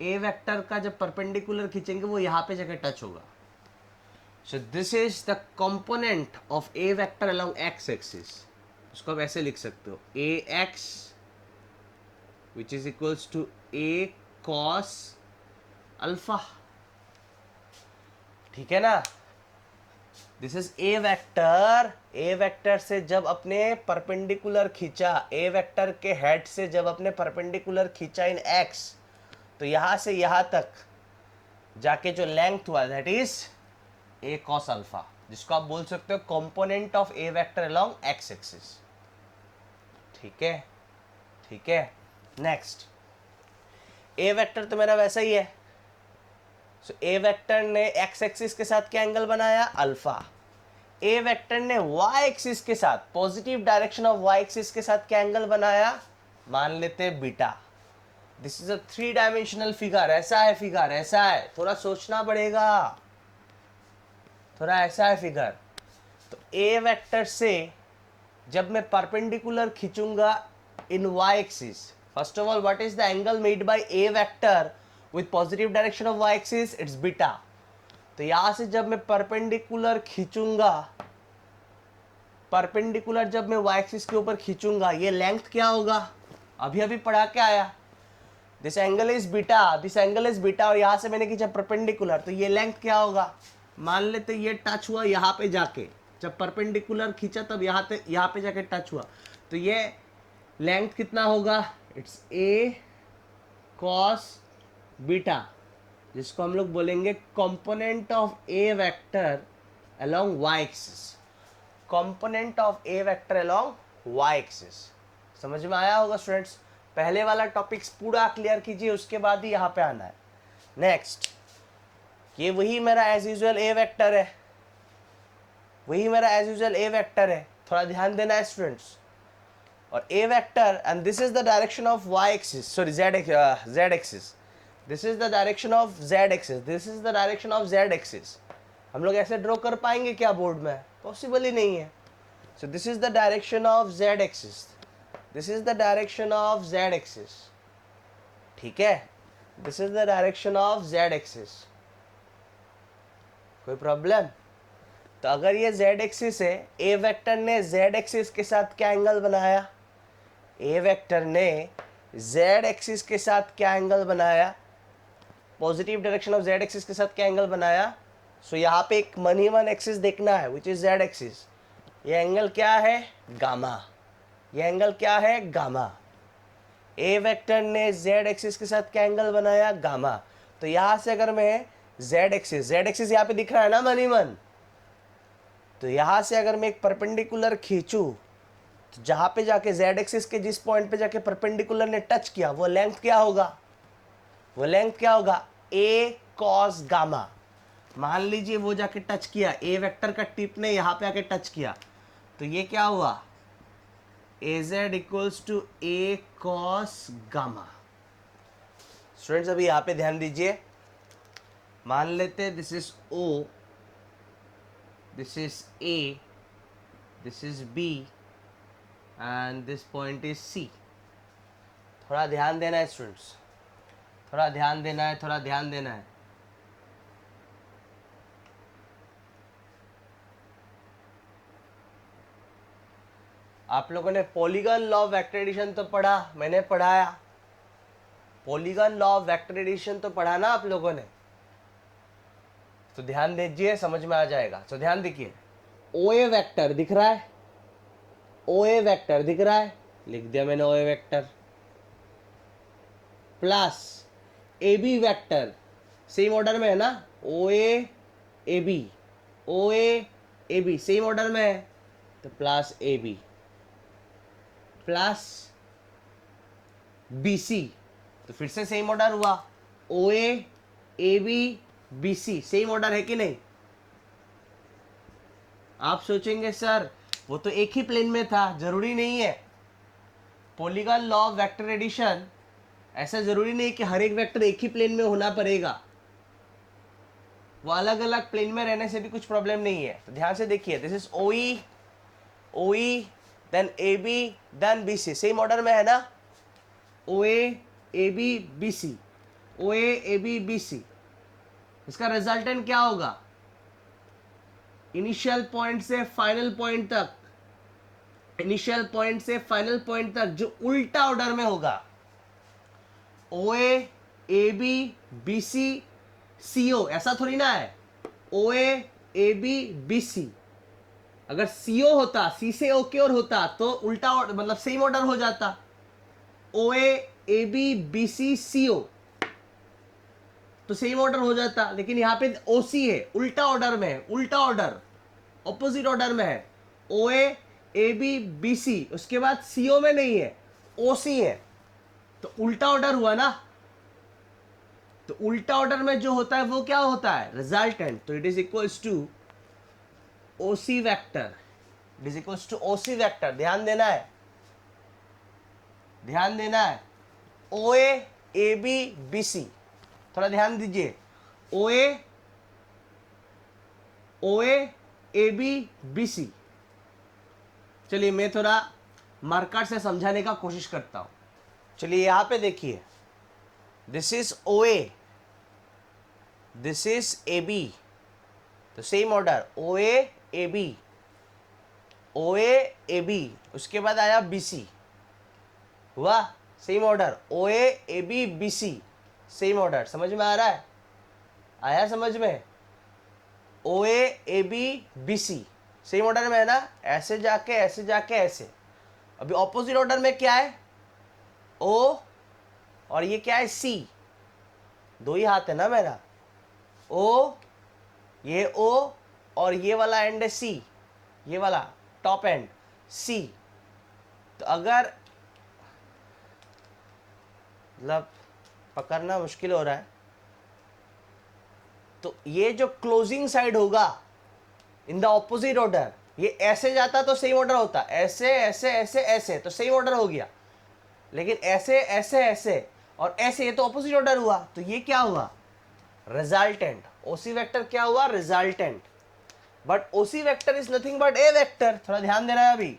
ए वेक्टर का जब परपेंडिकुलर खींचेंगे वो यहाँ पे जाके टच होगा। So this is the component of A vector along X axis. उसको आप ऐसे लिख सकते हो, A X which is equals to A cos alpha. ठीक है ना, this is A vector. A vector से जब अपने परपेंडिकुलर खींचा, ए वेक्टर के हेड से जब अपने परपेंडिकुलर खींचा इन एक्स, तो यहां से यहां तक जाके जो लेंथ हुआ that is a cos alpha, जिसको आप बोल सकते हो component of A vector along X axis. ठीक है, ठीक है। नेक्स्ट, ए वेक्टर तो मेरा वैसा ही है। सो ए वेक्टर ने एक्स एक्सिस के साथ क्या एंगल बनाया, अल्फा। ए वेक्टर ने वाई एक्सिस के साथ, positive direction of Y axis के साथ क्या एंगल बनाया, मान लेते beta. This is a 3 dimensional figure. ऐसा है फिगर, ऐसा है, थोड़ा सोचना पड़ेगा, थोड़ा ऐसा है फिगर। तो ए वेक्टर से जब मैं परपेंडिकुलर खींचूंगा in Y axis, first of all what is the angle made by A vector with positive direction of y axis, it's beta। तो यहां से जब मैं परपेंडिकुलर खींचूंगा, परपेंडिकुलर जब मैं y axis के ऊपर खींचूंगा, ये लेंथ क्या होगा, अभी अभी पढ़ा के आया, this angle is beta, this angle is beta, और यहां से मैंने खींचा परपेंडिकुलर, तो ये लेंथ क्या होगा, मान लेते ये टच हुआ यहाँ पे जाके, जब परपेंडिकुलर खींचा तब यहाँ पे जाके टच हुआ, तो ये लेंथ कितना होगा, इट्स ए कॉस बीटा, जिसको हम लोग बोलेंगे component of A vector along Y axis, component of A vector along Y axis. समझ में आया होगा स्टूडेंट्स। पहले वाला टॉपिक्स पूरा क्लियर कीजिए, उसके बाद ही यहाँ पे आना है। नेक्स्ट, ये वही मेरा एज यूजुअल ए वेक्टर है, वही मेरा एज यूजुअल ए वेक्टर है, थोड़ा ध्यान देना है स्टूडेंट्स। और A vector, and this is the direction of Y axis, sorry Z axis, this is the direction of Z axis, this is the direction of Z axis. हम लोग ऐसे draw कर पाएंगे क्या बोर्ड में, पॉसिबल ही नहीं है। So this is the direction of Z axis, this is the direction of Z axis. ठीक है, this is the direction of Z axis. कोई प्रॉब्लम? तो अगर ये जेड एक्सिस है, ए वेक्टर ने जेड एक्सिस के साथ क्या एंगल बनाया, ए वेक्टर ने जेड एक्सिस के साथ क्या एंगल बनाया, positive direction of Z axis के साथ क्या एंगल बनाया। सो यहाँ पे एक मनी वन एक्सिस देखना है विच इज जेड एक्सिस, ये एंगल क्या है, गामा, ये एंगल क्या है, गामा। ए वेक्टर ने जेड एक्सिस के साथ क्या एंगल बनाया, गामा। तो यहाँ से अगर मैं जेड एक्सिस यहाँ पे दिख रहा है ना मनी वन, तो यहाँ से अगर मैं एक परपेंडिकुलर खींचूं, तो जहाँ पे जाके जेड एक्सिस के जिस पॉइंट पे जाके परपेंडिकुलर ने टच किया, वो लेंथ क्या होगा, वो लेंथ क्या होगा, ए कॉस गामा। मान लीजिए वो जाके टच किया, ए वेक्टर का टिप ने यहाँ पे आके टच किया, तो ये क्या हुआ, A Z equals to A cos gamma. Students अभी यहाँ पे ध्यान दीजिए, मान लेते this is O, this is A, this is B and this point is C. थोड़ा ध्यान देना है स्टूडेंट्स, थोड़ा ध्यान देना है, थोड़ा ध्यान देना है। आप लोगों ने polygon law of vector addition तो पढ़ा, मैंने पढ़ाया। Polygon law of vector addition तो पढ़ा ना आप लोगों ने, तो ध्यान दीजिए, समझ में आ जाएगा। तो ध्यान देखिए, ओ ए वेक्टर दिख रहा है, ओ ए वेक्टर दिख रहा है, लिख दिया मैंने O A vector, plus A B vector, same order में है ना, O A B, O A B same order में है, तो plus A B plus B C, तो फिर से सेम ऑर्डर हुआ, O A B B C same order है कि नहीं। आप सोचेंगे सर वो तो एक ही प्लेन में था, जरूरी नहीं है। Polygon law of vector addition, ऐसा जरूरी नहीं कि हर एक वेक्टर एक ही प्लेन में होना पड़ेगा, वो अलग अलग प्लेन में रहने से भी कुछ प्रॉब्लम नहीं है। तो ध्यान से देखिए, this is O E then A B then B C, same order में है ना, O A B B C, O A B B C. इसका रिजल्टेंट क्या होगा, इनिशियल पॉइंट से फाइनल पॉइंट तक, इनिशियल पॉइंट से फाइनल पॉइंट तक जो उल्टा ऑर्डर में होगा, ओ ए बी बी सी सी ओ, ऐसा थोड़ी ना है, ओ ए बी बी सी। अगर सी ओ होता, सी से ओ की ओर होता तो उल्टा मतलब सेम ऑर्डर हो जाता, ओ ए बी बी सी सी ओ, तो सेम ऑर्डर हो जाता। लेकिन यहाँ पे ओ सी है, उल्टा ऑर्डर में है, उल्टा ऑर्डर, ऑपोजिट ऑर्डर में है, ओ ए बी बी सी, उसके बाद सी ओ में नहीं है, ओ सी है, तो उल्टा ऑर्डर हुआ ना। तो उल्टा ऑर्डर में जो होता है वो क्या होता है, रिजल्टेंट। तो it is equals to O C vector, it is equals to O C vector. ध्यान देना है, ध्यान देना है, ओ ए बी बी सी, थोड़ा ध्यान दीजिए, ओ ए बी बी सी। चलिए मैं थोड़ा मार्कर से समझाने का कोशिश करता हूं। चलिए यहां पे देखिए, this is O A, this is A B, तो same order, O A B, O A B, उसके बाद आया बी सी, हुआ same order, O A B B C same order. समझ में आ रहा है, आया समझ में, O A B B C same order में है ना, ऐसे जाके ऐसे जाके ऐसे। अभी ऑपोजिट ऑर्डर में क्या है, ओ और ये क्या है, सी, दो ही हाथ है ना मेरा, ओ, ये ओ और ये वाला एंड है सी, ये वाला टॉप एंड सी। तो अगर मतलब पकड़ना मुश्किल हो रहा है, तो ये जो क्लोजिंग साइड होगा इन द ऑपोजिट ऑर्डर, ये ऐसे जाता तो सेम ऑर्डर होता, ऐसे ऐसे ऐसे ऐसे तो सेम ऑर्डर हो गया, लेकिन ऐसे ऐसे ऐसे और ऐसे, ये तो ऑपोजिट ऑर्डर हुआ, तो ये क्या हुआ, रिजल्टेंट। ओसी वेक्टर क्या हुआ, resultant. But OC vector is nothing but A vector, थोड़ा ध्यान देना है अभी,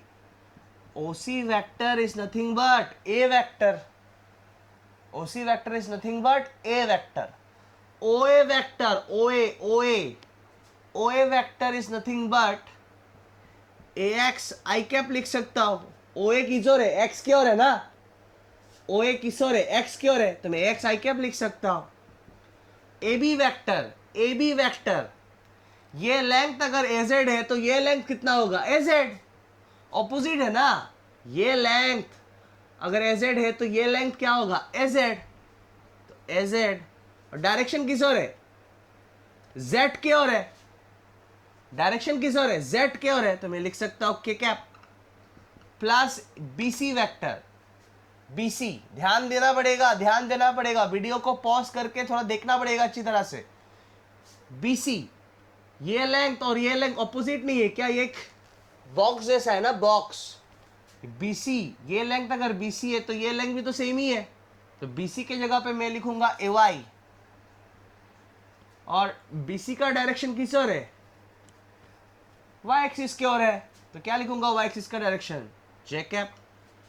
OC vector is nothing but A vector, OC vector is nothing but A vector. O A vector, O A vector is nothing but A x I cap लिख सकता हूं, ओ ए किस ओर है, एक्स की ओर है ना, ओ ए किस ओर है, एक्स की ओर है, तो मैं एक्स आई कैप लिख सकता हूं। ए बी वेक्टर, ये लेंथ अगर एजेड है तो ये लेंथ कितना होगा, एजेड, ऑपोजिट है ना, ये लेंथ अगर एजेड है तो ये लेंथ क्या होगा, एजेड, तो एजेड। और डायरेक्शन किस ओर है, जेड की ओर है, डायरेक्शन किस ओर है, जेड की ओर है, तो मैं लिख सकता हूं k cap plus B C vector, BC, ध्यान देना पड़ेगा, ध्यान देना पड़ेगा, वीडियो को पॉज करके थोड़ा देखना पड़ेगा अच्छी तरह से। BC, ये लेंथ और ये लेंथ ऑपोजिट नहीं है क्या? ये एक बॉक्स जैसा है ना, बॉक्स। BC, ये लेंथ अगर BC है तो ये लेंथ भी तो सेम ही है, तो BC के जगह पे मैं लिखूंगा AY, और BC का डायरेक्शन किस ओर है? Y एक्सिस की ओर है, तो क्या लिखूंगा Y एक्सिस का डायरेक्शन? J cap.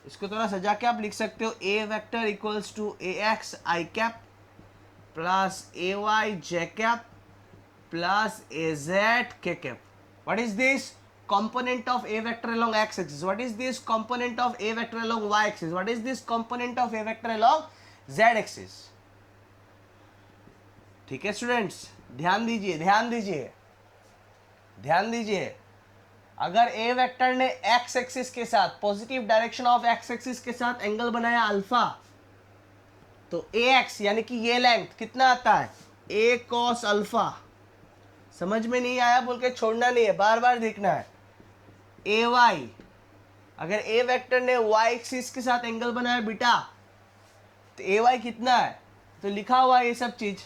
इसको थोड़ा सजा के आप लिख सकते हो, A vector equals to AX I cap plus AY J cap plus AZ K cap. What is this? Component of A vector along X axis. What is this? Component of A vector along Y axis. What is this? Component of A vector along Z axis. ठीक है students, ध्यान दीजिए, ध्यान दीजिए, ध्यान दीजिए। अगर A vector ने X एक्सिस के साथ, positive direction of X axis के साथ एंगल बनाया अल्फा, तो AX यानी कि ये लेंथ कितना आता है? A cos alpha. समझ में नहीं आया बोल के छोड़ना नहीं है, बार बार देखना है। AY, अगर A वेक्टर ने Y एक्सिस के साथ एंगल बनाया बीटा, तो AY कितना है? तो लिखा हुआ है ये सब चीज,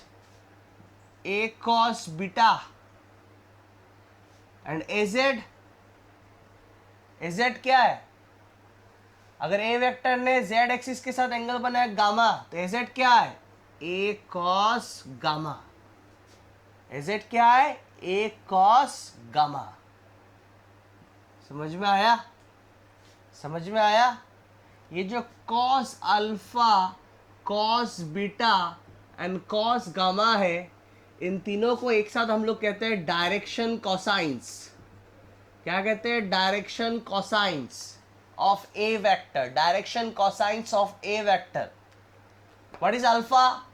A cos beta. And AZ क्या है? अगर A वेक्टर ने Z एक्सिस के साथ एंगल बनाया गामा, तो AZ क्या है? A cos gamma. AZ क्या है? A cos gamma. समझ में आया? समझ में आया? ये जो cos alpha, cos beta and cos gamma है, इन तीनों को एक साथ हम लोग कहते हैं डायरेक्शन कोसाइंस। क्या कहते हैं? Direction cosines of A vector, direction cosines of A vector. What is alpha?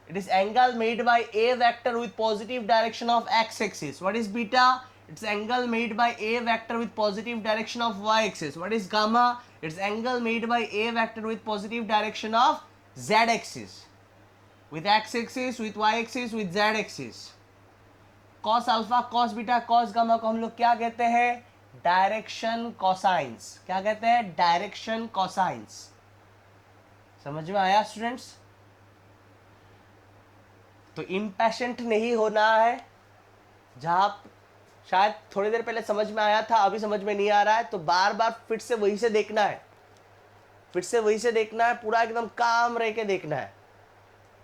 It is angle made by A vector with positive direction of X axis. What is beta? It's angle made by A vector with positive direction of Y axis. What is gamma? It's angle made by A vector with positive direction of Z axis. With X axis, with Y axis, with Z axis. Cos alpha, cos beta, cos gamma को हम लोग क्या कहते हैं? Direction cosines. क्या कहते हैं? Direction cosines. समझ में आया स्टूडेंट्स? तो इम्पैशेंट नहीं होना है। जहाँ शायद थोड़ी देर पहले समझ में आया था, अभी समझ में नहीं आ रहा है, तो बार बार फिर से वही से देखना है, फिर से वही से देखना है, पूरा एकदम काम रह के देखना है,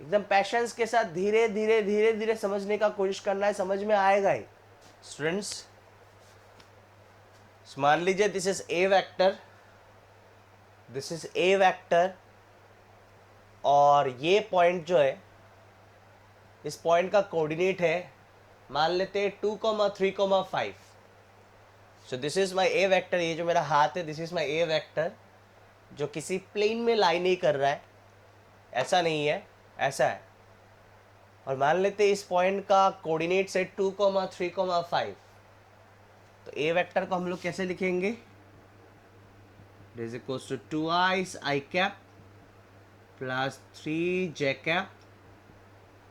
एकदम पैशंस के साथ धीरे धीरे धीरे धीरे समझने का कोशिश करना है, समझ में आएगा ही स्टूडेंट्स। मान लीजिए this is A vector, this is A vector, और ये पॉइंट जो है, इस पॉइंट का कोऑर्डिनेट है, मान लेते हैं 2,3,5। सो this is my A vector. ये जो मेरा हाथ है, this is my A vector, जो किसी प्लेन में लाई नहीं कर रहा है, ऐसा नहीं है, ऐसा है। और मान लेते हैं इस पॉइंट का कोऑर्डिनेट है 2,3,5। तो ए वेक्टर को हम लोग कैसे लिखेंगे? It is equals to 2i I cap plus 3j cap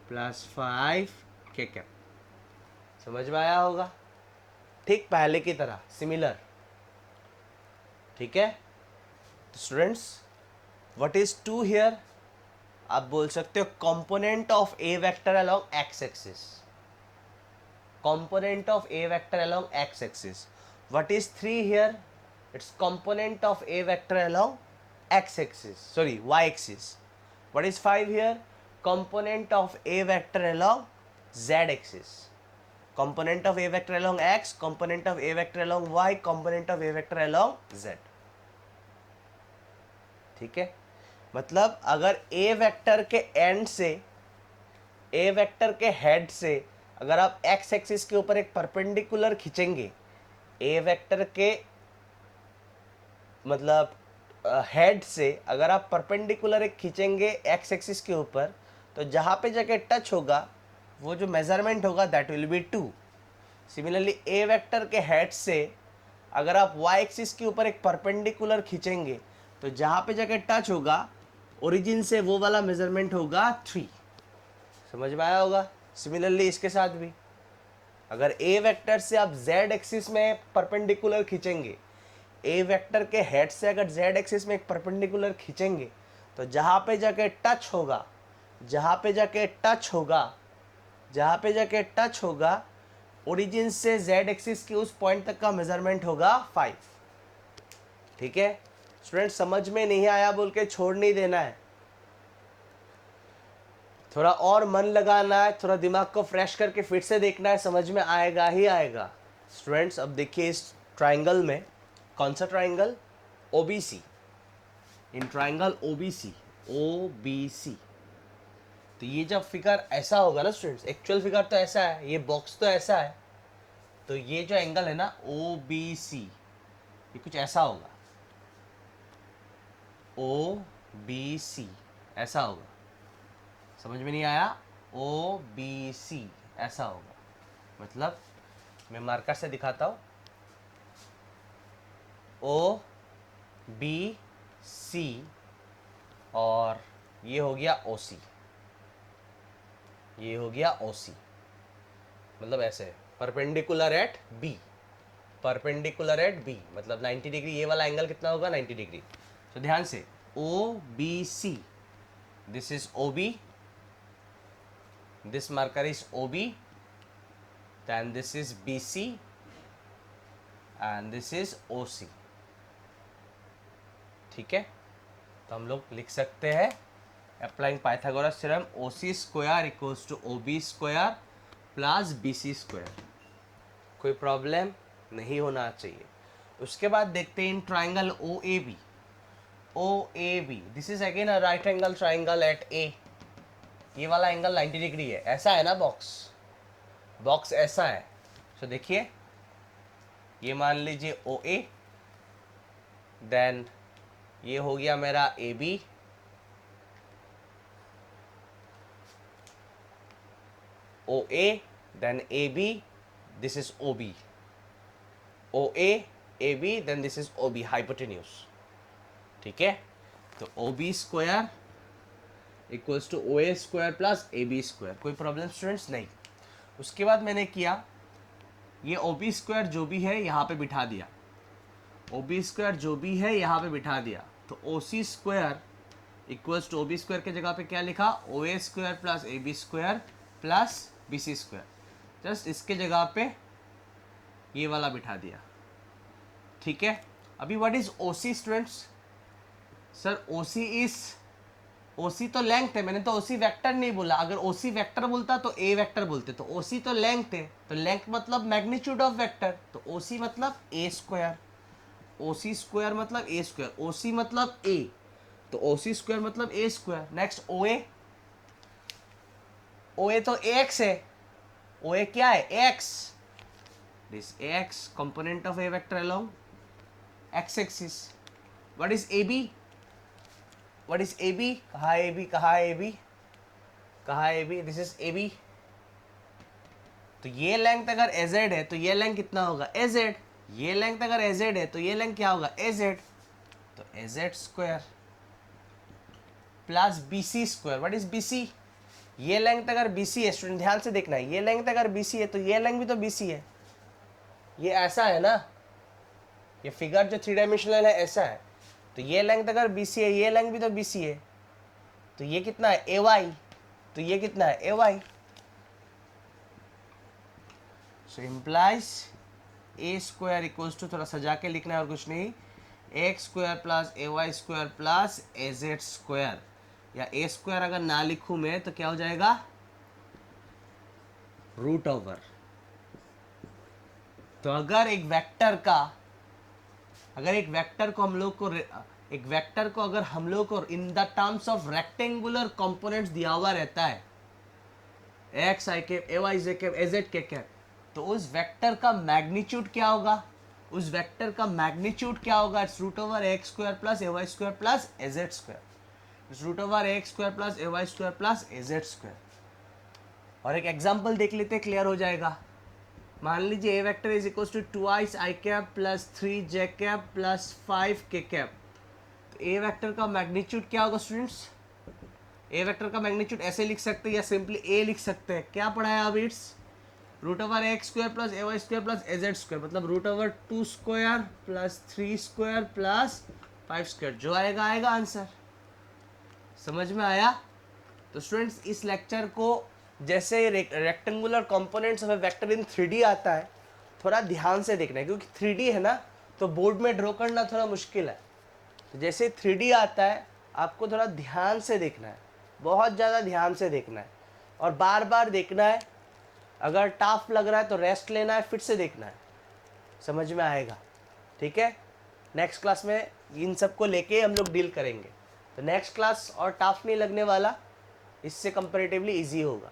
plus 5 K cap. समझ में आया होगा? ठीक पहले की तरह, सिमिलर। ठीक है तो स्टूडेंट्स, व्हाट इज 2 हियर? आप बोल सकते हो component of A vector along X axis, component of a vector along x axis. What is 3 here? It's component of a vector along x axis, sorry, y axis. What is 5 here? Component of a vector along z axis. Component of a vector along x, component of a vector along y, component of a vector along z. ठीक है, मतलब अगर a vector के and से, a vector के head से अगर आप x एक्सिस के ऊपर एक परपेंडिकुलर खींचेंगे, a वेक्टर के मतलब हेड से अगर आप परपेंडिकुलर एक खींचेंगे x एक्सिस के ऊपर, तो जहाँ पे जाके टच होगा वो जो मेजरमेंट होगा that will be 2। Similarly a vector के हेड से अगर आप y एक्सिस के ऊपर एक परपेंडिकुलर खींचेंगे, तो जहाँ पे जाके टच होगा ओरिजिन से वो वाला मेजरमेंट होगा 3। समझ में आया होगा? सिमिलरली इसके साथ भी अगर a वेक्टर से आप z एक्सिस में परपेंडिकुलर खींचेंगे, a वेक्टर के हेड से अगर z एक्सिस में एक परपेंडिकुलर खींचेंगे, तो जहाँ पे जाके टच होगा, जहाँ पे जाके टच होगा, जहाँ पे जाके टच होगा, ओरिजिन से z एक्सिस के उस पॉइंट तक का मेजरमेंट होगा 5। ठीक है स्टूडेंट, समझ में नहीं आया बोल के छोड़ नहीं देना है, थोड़ा और मन लगाना है, थोड़ा दिमाग को फ्रेश करके फिर से देखना है, समझ में आएगा ही आएगा। स्टूडेंट्स अब देखिए इस ट्राइंगल में, कौन सा triangle, OBC, in triangle OBC, OBC, तो ये जब फिगर ऐसा होगा ना स्टूडेंट्स, एक्चुअल फिगर तो ऐसा है, ये बॉक्स तो ऐसा है, तो ये जो एंगल है ना ओ बी सी, ये कुछ ऐसा होगा, ओ बी सी ऐसा होगा, समझ में नहीं आया, ओ बी सी ऐसा होगा, मतलब मैं मार्कर से दिखाता हूँ, ओ बी सी और ये हो गया ओ सी, ये हो गया ओ सी, मतलब ऐसे perpendicular at B, perpendicular at B मतलब 90 डिग्री, ये वाला एंगल कितना होगा 90 डिग्री। तो ध्यान से O B C, this is O B, this marker is O B, then this is BC and this is OC। ठीक है, तो हम लोग लिख सकते हैं applying Pythagoras theorem, OC square equals to OB square plus BC square. कोई problem नहीं होना चाहिए। उसके बाद देखते हैं in triangle OAB, OAB this is again a right angle triangle at A, ये वाला एंगल 90 डिग्री है, ऐसा है ना बॉक्स, बॉक्स ऐसा है। तो देखिए ये मान लीजिए OA, देन ये हो गया मेरा AB, OA then AB, this is OB, OA AB then this is OB hypotenuse. ठीक है, तो OB square equals to OA square plus AB square. कोई प्रॉब्लम स्टूडेंट्स नहीं। उसके बाद मैंने किया ये OB स्क्वायर जो भी है यहाँ पे बिठा दिया, OB स्क्वायर जो भी है यहाँ पे बिठा दिया, तो OC square equals to OB square के जगह पे क्या लिखा, OA square plus AB square plus BC square, just इसके जगह पे ये वाला बिठा दिया। ठीक है, अभी what is OC students, sir OC is, OC तो लेंथ है, मैंने तो OC वेक्टर नहीं बोला, अगर OC वेक्टर बोलता तो A वेक्टर बोलते, तो OC तो लेंथ है, तो लेंथ मतलब मैग्नीट्यूड ऑफ वेक्टर, तो OC मतलब A स्क्वायर, OC स्क्वायर मतलब A स्क्वायर, OC मतलब A, तो OC स्क्वायर मतलब A square. Next OA, OA तो AX है, OA क्या है X, this AX component of A vector along X axis. What is AB, what is AB, कहाँ है AB, कहाँ है AB, कहाँ है AB, दिस इज AB। तो ये लेंथ अगर AZ है तो ये लेंथ कितना होगा AZ, ये लेंथ अगर AZ है तो ये लेंथ क्या होगा AZ, तो AZ square plus BC square. What is BC, ये लेंथ अगर BC है, स्टूडेंट ध्यान से देखना है, ये लेंथ अगर BC है तो ये लेंथ भी तो BC है, ये ऐसा है ना, ये फिगर जो 3 डायमेंशनल है ऐसा है, तो ये लेंथ अगर BC है, ये लेंथ भी तो BC है, तो ये कितना है AY, तो ये कितना है AY। So implies A square equals to, थोड़ा सजा के लिखना है और कुछ नहीं, x square plus AY square plus AZ square, या A स्क्वायर अगर ना लिखूं मैं तो क्या हो जाएगा रूट ओवर। तो अगर एक वेक्टर का, अगर एक वेक्टर को हम लोग को, एक वेक्टर को अगर हम लोग को in the terms of rectangular components दिया हुआ रहता है, एक्स आई कैप AY जे कैप AZ के कैप, तो उस वेक्टर का मैग्नीट्यूड क्या होगा, उस वेक्टर का मैग्नीट्यूड क्या होगा, it's root over x square plus AY square plus AZ square, it's root over x square plus AY square plus AZ square. और एक एग्जांपल देख लेते, क्लियर हो जाएगा। मान लीजिए A vector is equal to 2i i cap plus 3j cap plus 5k cap, तो A vector का मैग्नीट्यूड क्या होगा स्टूडेंट्स, A वेक्टर का मैग्नीट्यूड ऐसे लिख सकते हैं या सिंपली A लिख सकते हैं, क्या पढ़ाया अब, it's root over x square plus AY square plus AZ square, मतलब root over 2 square plus 3 square plus 5 square, जो आएगा आएगा आंसर। समझ में आया? तो स्टूडेंट्स इस लेक्चर को जैसे rectangular components of vector in 3D आता है, थोड़ा ध्यान से देखना है, क्योंकि 3D है ना, तो बोर्ड में ड्रॉ करना थोड़ा मुश्किल है। तो जैसे 3D आता है आपको थोड़ा ध्यान से देखना है, बहुत ज़्यादा ध्यान से देखना है, और बार बार देखना है। अगर टफ लग रहा है तो रेस्ट लेना है, फिर से देखना है, समझ में आएगा? ठीक है, नेक्स्ट क्लास में इन सब को लेके हम लोग डील करेंगे। तो नेक्स्ट क्लास और टफ नहीं लगने वाला, इससे कंपैरेटिवली इजी होगा।